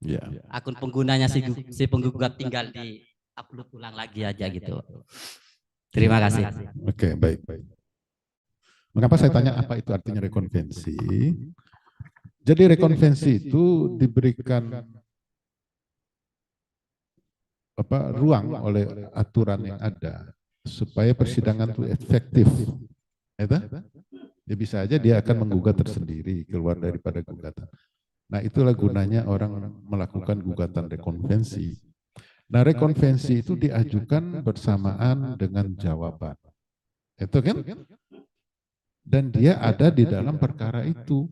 Ya. Akun penggunanya si penggugat tinggal di upload ulang lagi aja gitu. Terima kasih. Oke, baik. Mengapa saya tanya apa itu artinya rekonvensi? Jadi rekonvensi itu diberikan ruang oleh aturan yang ada supaya persidangan itu efektif. Ya bisa aja dia akan menggugat tersendiri keluar daripada gugatan. Nah itulah gunanya orang melakukan gugatan rekonvensi. Nah rekonvensi itu diajukan bersamaan dengan jawaban. Itu kan? Dan dia ada di dalam perkara itu.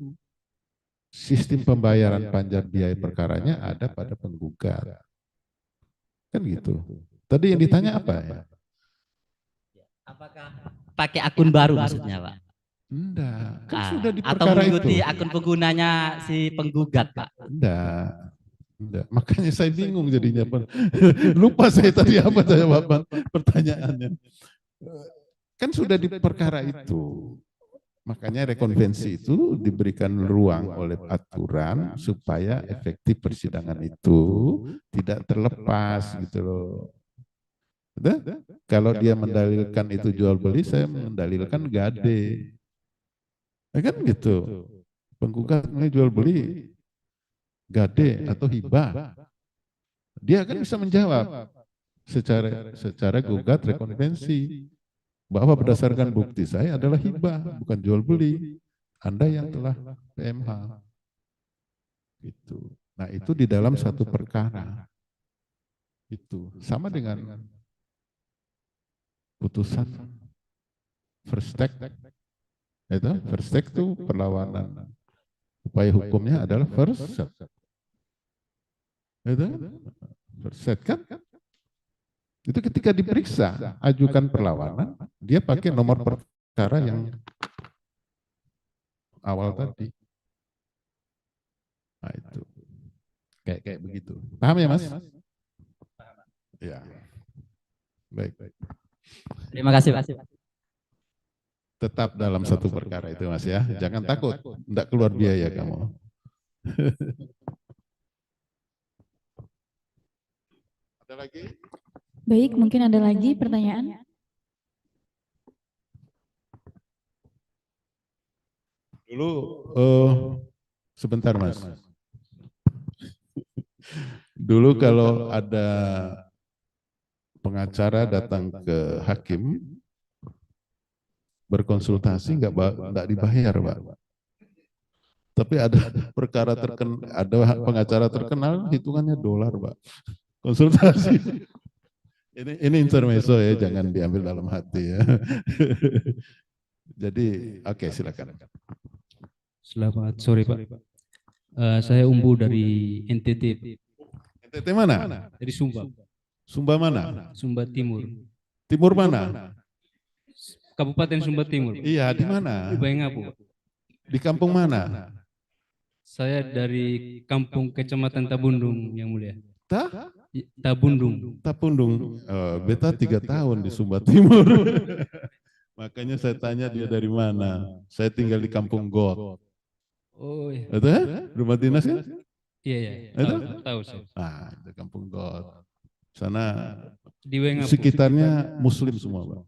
Sistem pembayaran panjang biaya perkaranya ada pada penggugat. Kan gitu. Tadi yang ditanya apa ya? Apakah pakai akun baru maksudnya Pak? Enggak, kan sudah di atau perkara mengikuti itu. akun penggunanya si penggugat Pak? Enggak. Makanya saya bingung jadinya. Lupa saya tadi apa jawaban pertanyaannya. Kan sudah di perkara itu. Makanya rekonvensi itu diberikan ruang oleh aturan supaya efektif persidangan itu tidak terlepas gitu loh. Betul? Kalau dia mendalilkan itu jual beli, saya mendalilkan gade. Ya kan gitu. Penggugat jual beli gade atau hibah. Dia kan bisa menjawab secara gugat rekonvensi. Bahwa berdasarkan bukti saya adalah hibah, bukan jual beli. Anda yang telah PMH. Gitu. Nah itu di dalam satu perkara. Itu sama dengan putusan first take. Itu first take itu perlawanan. Upaya hukumnya adalah first set. Itu first set kan? Itu ketika diperiksa, ajukan perlawanan, dia pakai nomor perkara yang awal tadi. Nah itu. Kayak begitu. Paham ya Mas? Ya. Baik. Terima kasih Pak. Tetap dalam satu perkara itu Mas ya. Jangan takut, tidak keluar biaya kamu. Ada lagi? Baik, mungkin ada lagi pertanyaan? Dulu, sebentar Mas. Dulu kalau ada pengacara datang ke hakim berkonsultasi nggak dibayar, Pak. Tapi ada perkara ada pengacara terkenal hitungannya dolar, Pak. Konsultasi. Ini intermezzo ya, jangan diambil dalam hati ya. Jadi, oke, silakan. Selamat sore, Pak. Saya Umbu dari NTT. NTT mana? Dari Sumba. Sumba mana? Sumba Timur. Timur mana? Kabupaten Sumba Timur. Iya, di mana? Di Bayangapu. Di kampung mana? Saya dari kampung Kecamatan Tabundung, Yang Mulia. Tabundung. Tabundung. Beta 3 tahun di Sumba Timur. Makanya saya tanya dia dari mana. Saya tinggal di Kampung God. Oh iya. Itu ya? Rumah dinas kan? Iya, iya. Itu? Tahu sih. Ah, itu Kampung God. Sana Di Wengapu. sekitarnya Muslim semua, Pak.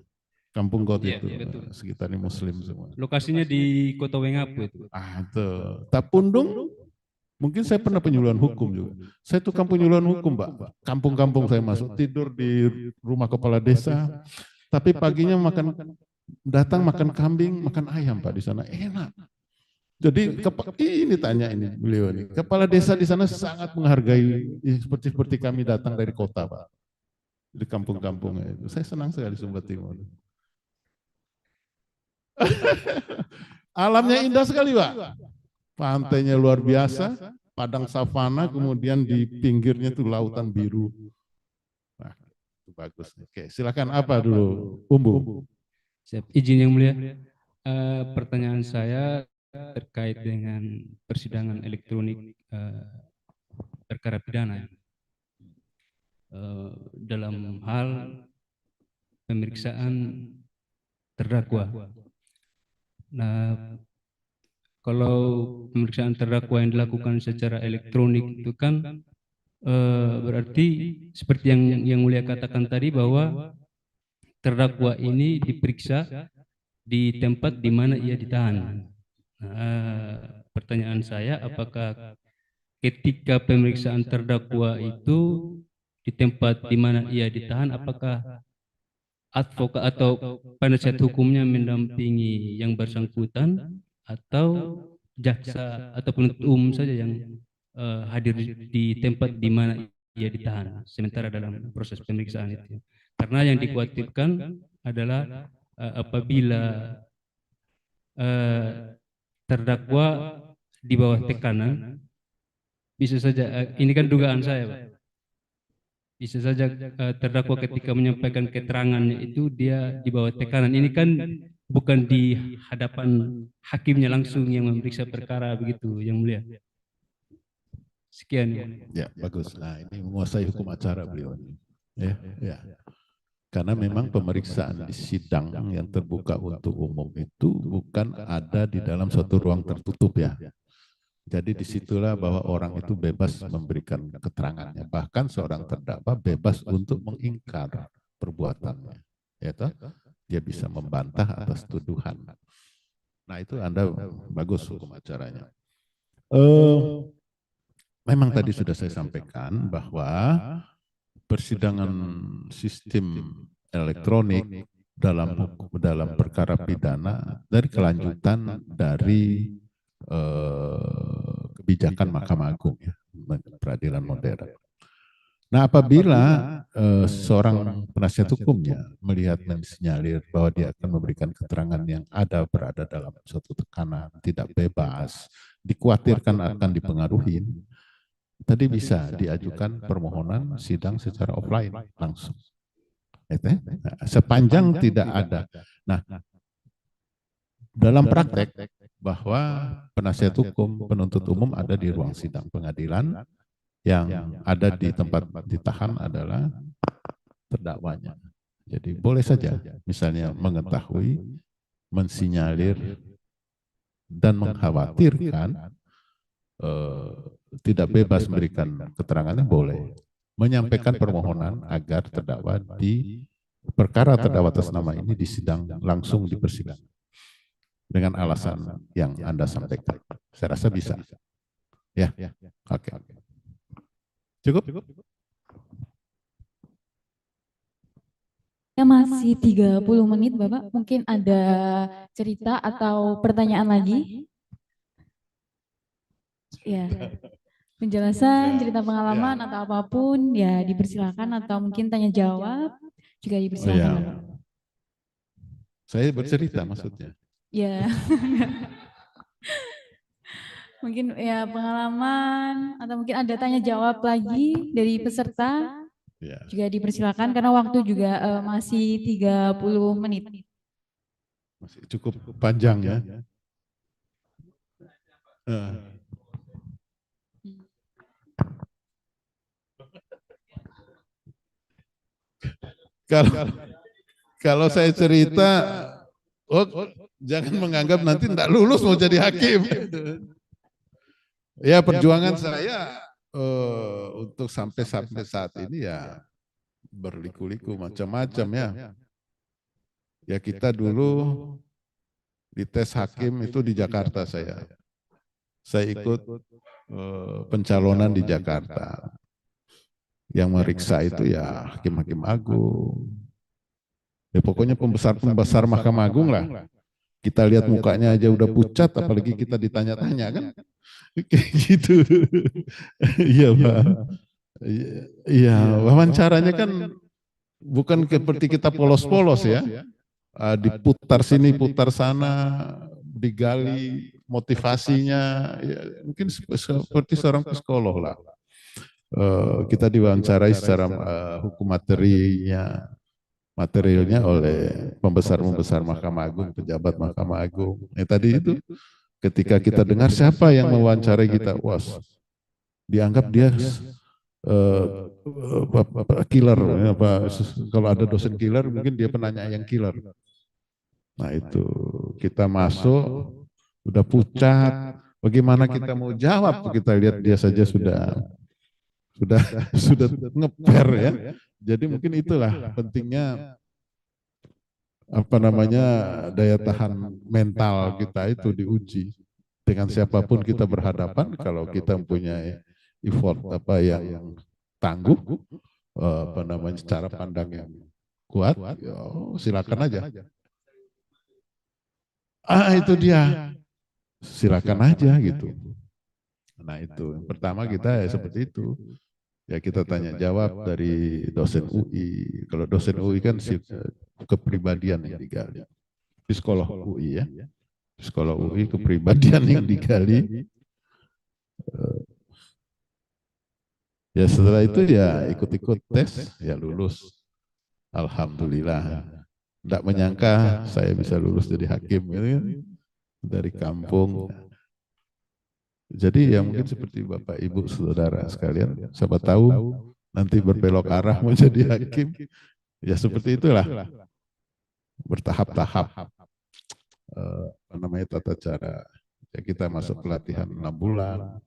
Kampung God Iya, itu betul. sekitarnya Muslim semua. Lokasinya di Kota Wengapu itu. Ah, itu. Tapundung, mungkin saya pernah penyuluhan hukum juga. Saya tukang penyuluhan hukum, Pak. Kampung-kampung saya masuk, tidur di rumah kepala desa, tapi paginya datang makan kambing, makan ayam, Pak, di sana enak. Jadi ini tanya ini beliau ini, kepala desa di sana sangat menghargai seperti kami datang dari kota, Pak. Di kampung-kampungnya itu. Saya senang sekali Sumba Timur. Alamnya indah sekali, Pak. Pantainya luar biasa, padang savana, kemudian di pinggirnya itu lautan biru. Nah, itu bagus. Oke, silakan apa dulu, Umbu? Siap. Izin Yang Mulia. Pertanyaan saya terkait dengan persidangan elektronik perkara pidana. Dalam hal pemeriksaan terdakwa. Nah, kalau pemeriksaan terdakwa yang dilakukan secara elektronik itu kan berarti seperti yang Mulia katakan tadi bahwa terdakwa ini diperiksa di tempat di mana ia ditahan. Pertanyaan saya, apakah ketika pemeriksaan terdakwa itu di tempat di mana ia ditahan, apakah advokat atau penasihat hukumnya mendampingi yang bersangkutan atau jaksa atau penuntut umum saja yang hadir di tempat di mana ia ditahan sementara dalam proses pemeriksaan itu. Karena yang dikhawatirkan adalah apabila terdakwa di bawah tekanan, bisa saja ini kan dugaan saya, Pak. Bisa saja terdakwa ketika menyampaikan keterangannya itu dia di bawah tekanan. Ini kan bukan di hadapan hakimnya langsung yang memeriksa perkara begitu, Yang Mulia. Sekian. Ya, bagus. Nah, ini menguasai hukum acara beliau. Ya, ya. Karena memang pemeriksaan di sidang yang terbuka untuk umum itu bukan ada di dalam suatu ruang tertutup ya. Jadi disitulah bahwa orang itu bebas memberikan keterangannya. Bahkan seorang terdakwa bebas untuk mengingkar perbuatannya. Ya toh? Dia bisa membantah atas tuduhan. Nah itu Anda bagus hukum acaranya. Memang tadi sudah saya sampaikan bahwa persidangan sistem elektronik dalam perkara pidana dari kelanjutan dari kebijakan Mahkamah Agung ya, peradilan modern. Nah, apabila seorang penasihat hukumnya melihat mensinyalir bahwa dia akan memberikan keterangan yang berada dalam suatu tekanan, tidak bebas, dikhawatirkan akan dipengaruhi, tadi bisa diajukan permohonan sidang secara offline langsung. Sepanjang tidak ada. Nah, dalam praktek bahwa penasihat hukum, penuntut umum ada di ruang sidang pengadilan, yang ada di tempat ditahan adalah terdakwanya. Jadi boleh saja misalnya mengetahui, mensinyalir, dan mengkhawatirkan tidak bebas memberikan keterangannya boleh. Menyampaikan permohonan agar terdakwa di perkara terdakwa atas nama ini disidang langsung di persidangan. Dengan alasan yang Anda sampaikan. Saya rasa bisa. Ya, oke. Cukup? Ya masih 30 menit Bapak, mungkin ada cerita atau pertanyaan lagi? Ya, penjelasan, cerita pengalaman atau apapun ya dipersilakan atau mungkin tanya jawab juga dipersilakan Bapak. Saya bercerita maksudnya. Ya, mungkin ya pengalaman atau mungkin ada tanya jawab lagi dari peserta juga dipersilakan karena waktu juga masih 30 menit. Masih cukup panjang ya. Kalau saya cerita, jangan menganggap nanti tidak lulus mau jadi hakim. Ya perjuangan saya untuk sampai saat ini ya berliku-liku macam-macam ya. Ya kita dulu di tes hakim itu di Jakarta saya. Saya ikut pencalonan di Jakarta. Yang meriksa itu ya hakim-hakim agung. Ya pokoknya pembesar-pembesar Mahkamah Agung lah. Kita lihat mukanya aja udah pucat, apalagi kita ditanya-tanya kan. Kayak gitu. Iya Pak. Iya, wawancaranya kan bukan seperti kita polos-polos ya. Diputar sini, putar sana, digali motivasinya. Ya, mungkin seperti seorang psikolog lah. Kita diwawancarai secara hukum materialnya oleh pembesar-pembesar Mahkamah Agung, pejabat Mahkamah Agung. Tadi itu ketika kita dengar siapa yang mewawancarai kita, wah, dianggap dia killer. Kalau ada dosen killer, mungkin dia penanya yang killer. Nah itu kita masuk, udah pucat. Bagaimana kita mau jawab? Kita lihat dia saja sudah ngeper ya. Jadi mungkin itulah pentingnya daya tahan mental kita itu diuji. Dengan siapapun kita berhadapan, kalau kita mempunyai effort yang tangguh, cara pandang yang kuat, silakan aja. Itu dia, silakan aja gitu. Nah itu, yang pertama kita ya seperti itu. Ya kita tanya jawab dari dosen UI. Kalau dosen UI kan kepribadian yang digali. Psikolog UI ya. Psikolog UI kepribadian yang digali. Ya setelah itu ya ikut-ikut tes, ya lulus. Alhamdulillah. Tidak menyangka saya bisa lulus jadi hakim dari kampung. Jadi ya mungkin seperti Bapak Ibu Saudara sekalian, siapa tahu nanti berbelok arah mau jadi hakim, ya seperti itulah, bertahap-tahap, tata cara. Ya kita masuk pelatihan 6 bulan,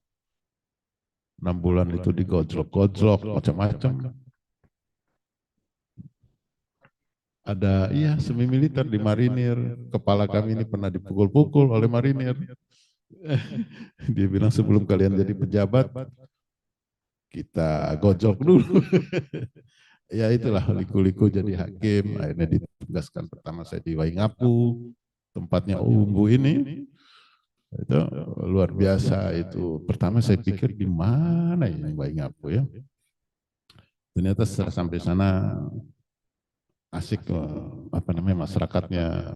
6 bulan itu digojlok-gojlok macam-macam. Ada semi militer di marinir, kepala kami ini pernah dipukul-pukul oleh marinir. Dia bilang sebelum kalian jadi pejabat, kita gojok dulu. Ya itulah liku-liku jadi hakim. Akhirnya ditugaskan pertama saya di Waingapu, tempatnya Umbu ini. Itu luar biasa itu. Pertama saya pikir di mana ini Waingapu ya. Ternyata setelah sampai sana asik, masyarakatnya,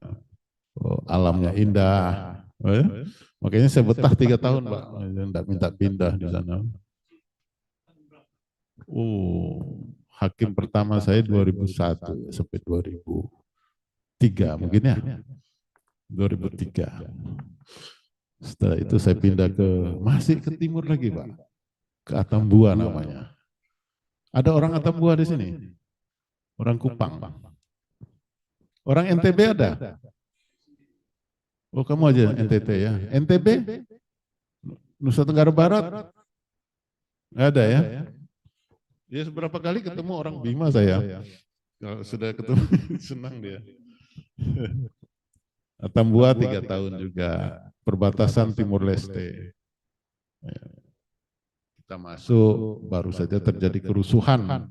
alamnya indah. Makanya saya betah 3 tahun Pak, tidak minta pindah di sana. Hakim pertama saya 2001 sampai 2003 mungkin ya, 2003. Setelah itu saya pindah masih ke timur lagi Pak, ke Atambua namanya. Ada orang Atambua di sini, orang Kupang, orang NTB ada. Oh kamu aja NTT ya. NTB? Nusa Tenggara Barat? Nggak ada ya? Ya seberapa kali ketemu orang Bima saya. Kalau sudah ketemu senang dia. Atambua 3 tahun juga. Perbatasan Timur Leste. Kita masuk, baru saja terjadi kerusuhan.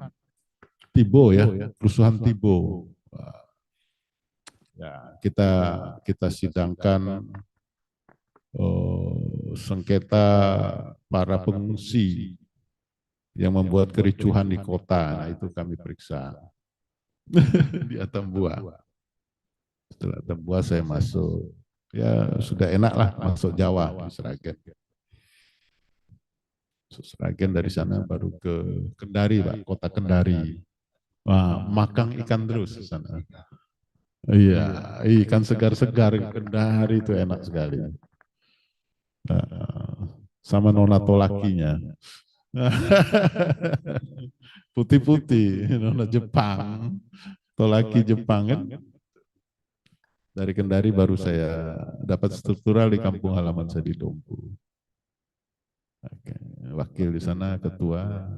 Tibo ya, kerusuhan Tibo. Ya, kita sidangkan sengketa para pengungsi yang membuat kericuhan di kota. Nah, itu kami periksa di Atambua. Setelah Atambua saya masuk, ya sudah enak lah masuk Jawa di Sragen. Sragen dari sana baru ke Kendari, Pak, kota Kendari. Wah, makan ikan terus di sana. Iya, ikan segar-segar Kendari itu enak sekali. Sama nona tolakinya. Putih-putih, nona Jepang, tolaki Jepang kan. Dari Kendari baru saya dapat struktural di kampung halaman saya di Dompu. Oke. Wakil di sana, ketua,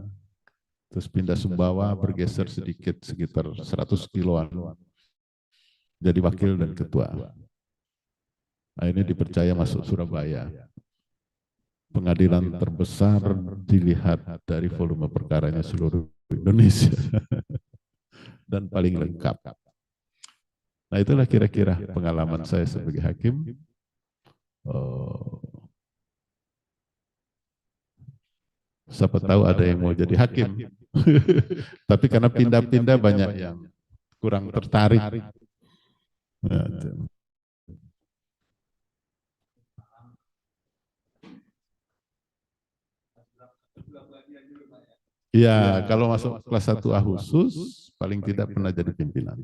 terus pindah Sumbawa, bergeser sedikit sekitar 100 kiloan. Jadi wakil dan ketua. Akhirnya dipercaya masuk Surabaya. Pengadilan terbesar dilihat dari volume perkaranya seluruh Indonesia. Dan paling lengkap. Nah, itulah kira-kira pengalaman saya sebagai hakim. Siapa tahu ada yang mau jadi hakim. Tapi karena pindah-pindah banyak yang kurang tertarik. Nah, iya, kalau masuk kelas 1A khusus, paling tidak pernah jadi pimpinan.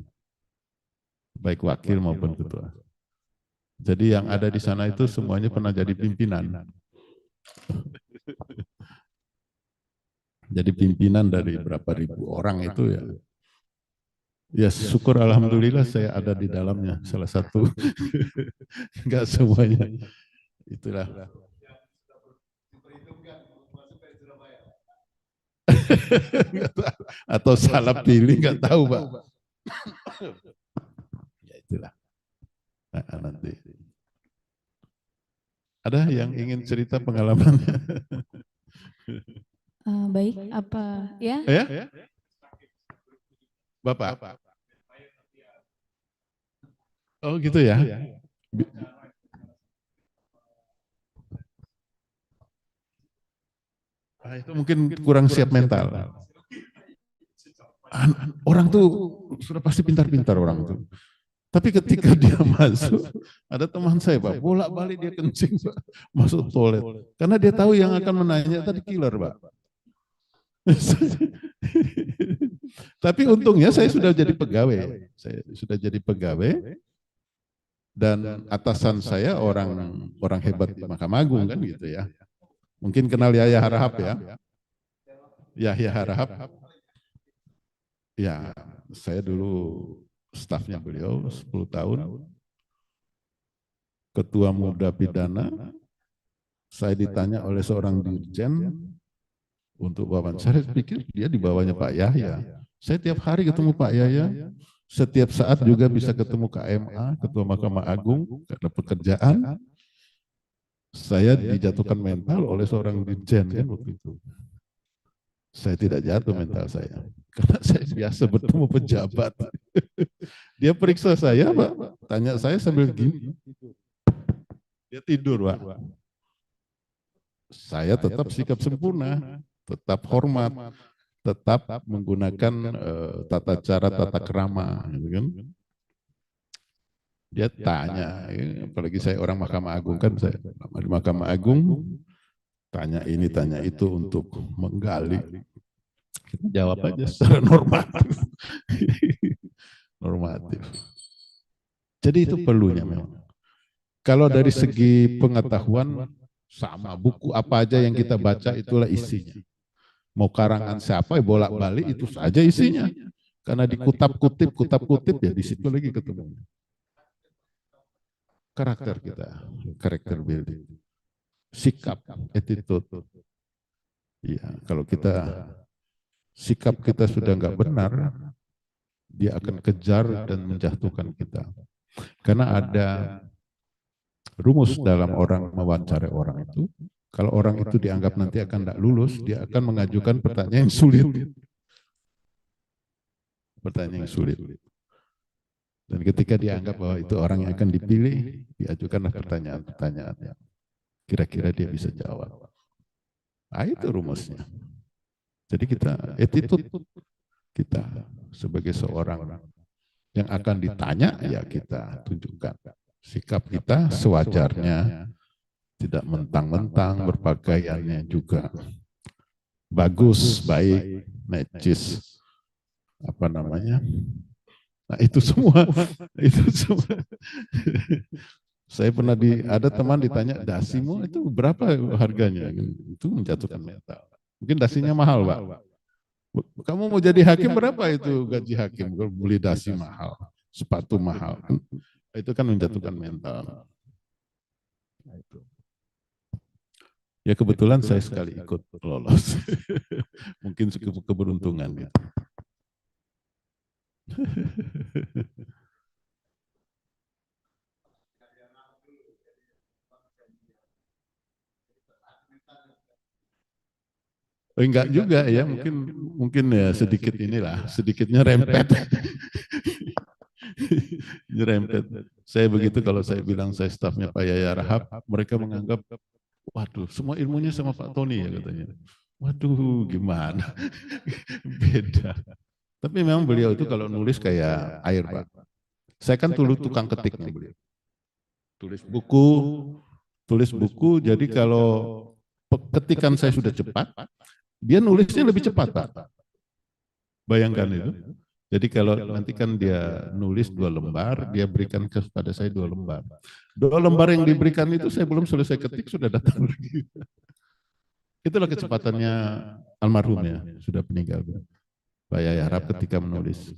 Baik wakil maupun ketua. Jadi yang ada di sana itu semuanya pernah jadi pimpinan. Jadi pimpinan dari berapa ribu orang itu ya. Ya syukur alhamdulillah saya ada di dalamnya, salah satu. Enggak semuanya. Itulah. Atau salah pilih, nggak tahu, Pak. Ya itulah. Nah, nanti. Ada yang ingin cerita pengalamannya? Baik, apa ya? Ya? Bapak? Oh gitu ya? Itu mungkin kurang siap mental. Orang tuh sudah pasti pintar-pintar orang tuh. Tapi ketika dia masuk, ada teman saya, Pak, bolak-balik dia kencing, Pak, masuk toilet. Karena dia tahu yang akan menanya tadi killer, Pak. Tapi untungnya saya sudah jadi pegawai. Saya sudah jadi pegawai. Dan atasan saya orang hebat di Mahkamah Agung kan gitu ya. Mungkin kenal Yahya Harahap ya. Yahya Harahap. Ya, saya dulu stafnya beliau 10 tahun. Ketua Muda Pidana. Saya ditanya oleh seorang dirjen untuk wawancara. Saya pikir dia di bawahnya Pak Yahya. Saya tiap hari ketemu Pak Yahya. Setiap saat juga bisa ketemu KMA, Ketua Mahkamah Agung, karena pekerjaan. Saya dijatuhkan mental oleh seorang dirjen kan waktu itu. Saya tidak jatuh mental saya, karena saya biasa bertemu pejabat. Dia periksa saya, Pak, tanya saya sambil gini. Dia tidur, Pak. Saya tetap sikap sempurna, tetap hormat, tetap menggunakan tata cara, tata krama, gitu kan. Dia tanya, apalagi saya orang Mahkamah Agung kan, saya di Mahkamah Agung, tanya ini, tanya itu untuk menggali. Kita jawab aja secara normatif. Normatif. Jadi itu perlunya memang. Kalau dari segi pengetahuan, sama buku apa aja yang kita baca itulah isinya. Mau karangan siapa, bolak-balik itu saja isinya. Karena dikutap-kutip ya di situ lagi ketemu. Karakter kita, karakter building. Sikap, attitude. Ya, kalau sikap kita sudah nggak benar, dia akan kejar dan menjatuhkan kita. Karena ada rumus dalam orang mewawancarai orang itu. Kalau orang itu dianggap nanti akan tidak lulus, dia akan mengajukan pertanyaan yang sulit. Pertanyaan yang sulit. Dan ketika dianggap bahwa itu orang yang akan dipilih, diajukanlah pertanyaan-pertanyaan yang kira-kira dia bisa jawab. Nah, itu rumusnya. Jadi kita, attitude kita sebagai seorang yang akan ditanya, ya kita tunjukkan. Sikap kita sewajarnya, tidak mentang-mentang, berpakaiannya juga bagus, baik, necis, apa namanya. Nah itu semua, itu semua. Saya pernah ada teman ditanya, dasimu itu berapa harganya? Itu menjatuhkan mental. Mungkin dasinya mahal, Pak. Kamu mau jadi hakim berapa itu gaji hakim? Kalau beli dasi mahal, sepatu mahal. Itu kan menjatuhkan mental. Nah, itu. Ya kebetulan saya sekali ikut lolos. Mungkin keberuntungan. Ya. Oh, enggak juga ya, mungkin ya sedikit inilah, sedikitnya rempet. Nyerempet. Saya begitu kalau saya bilang saya stafnya Pak Yaya Rahab, mereka menganggap, waduh, semua ilmunya sama Pak Tony ya katanya. Waduh, gimana? Beda. Tapi memang beliau itu kalau nulis kayak air, Pak. Saya kan dulu tukang ketiknya beliau. Tulis buku, jadi kalau ketikan saya sudah cepat, dia nulisnya lebih cepat, Pak. Bayangkan itu. Jadi kalau nanti kan dia nulis 2 lembar, dia berikan kepada saya 2 lembar. 2 lembar yang diberikan itu saya belum selesai ketik, sudah datang lagi. Itulah kecepatannya almarhum ya, sudah meninggal. Pak Yaya Harap ketika menulis.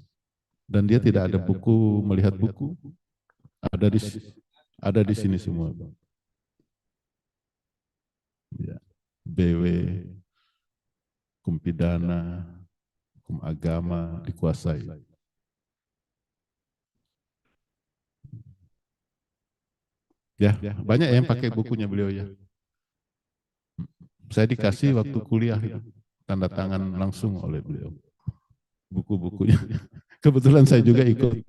Dan dia tidak ada buku, melihat buku. Ada di sini semua. Ya. BW, hukum pidana, hukum agama dikuasai. Ya, banyak yang pakai bukunya beliau ya. Saya dikasih waktu kuliah itu, tanda tangan langsung oleh beliau. Buku-bukunya. Kebetulan saya juga ikut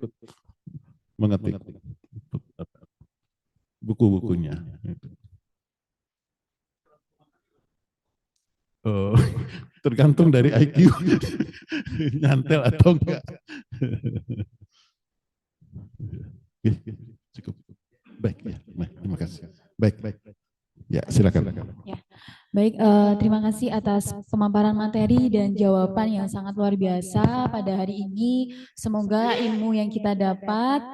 mengetik buku-bukunya. Oh, tergantung dari IQ, nyantel atau enggak. Cukup. Baik, ya, terima kasih. Baik, ya silakan. Ya. Baik, terima kasih atas pemaparan materi dan jawaban yang sangat luar biasa pada hari ini. Semoga ilmu yang kita dapat,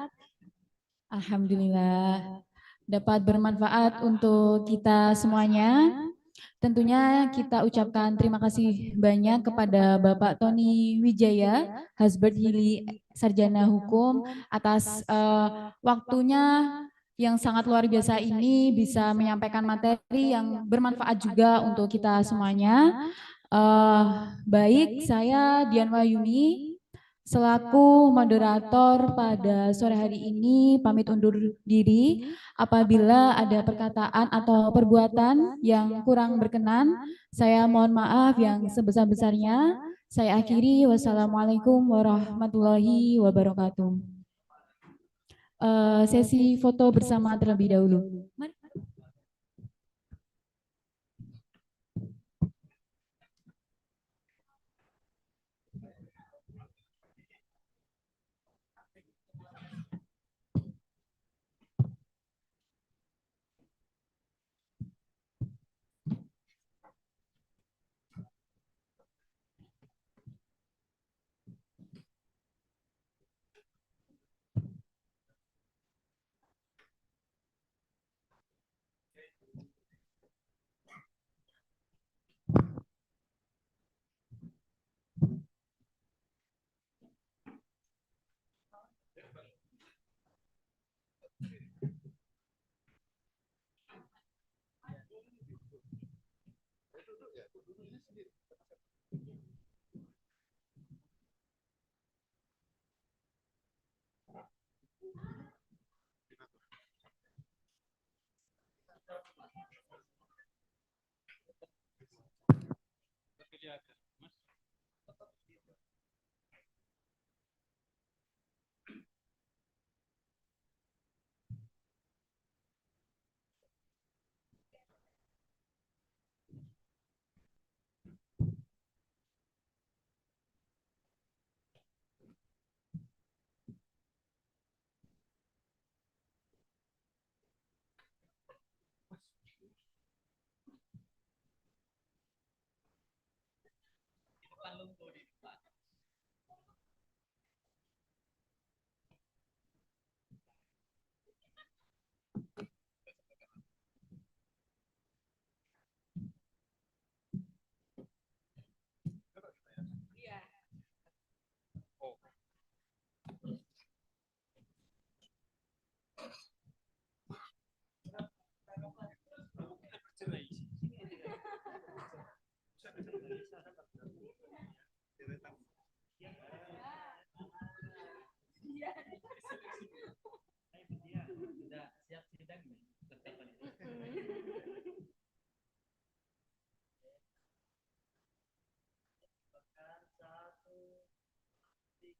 alhamdulillah, dapat bermanfaat untuk kita semuanya. Tentunya kita ucapkan terima kasih banyak kepada Bapak Tony Wijaya, Hasbert Hili, Sarjana Hukum, atas waktunya yang sangat luar biasa ini, bisa menyampaikan materi yang bermanfaat juga untuk kita semuanya. Baik, saya Dian Wahyuni, selaku moderator pada sore hari ini pamit undur diri. Apabila ada perkataan atau perbuatan yang kurang berkenan, saya mohon maaf yang sebesar-besarnya. Saya akhiri, wassalamualaikum warahmatullahi wabarakatuh. Sesi foto bersama terlebih dahulu. Mari.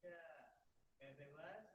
Ya, bebas.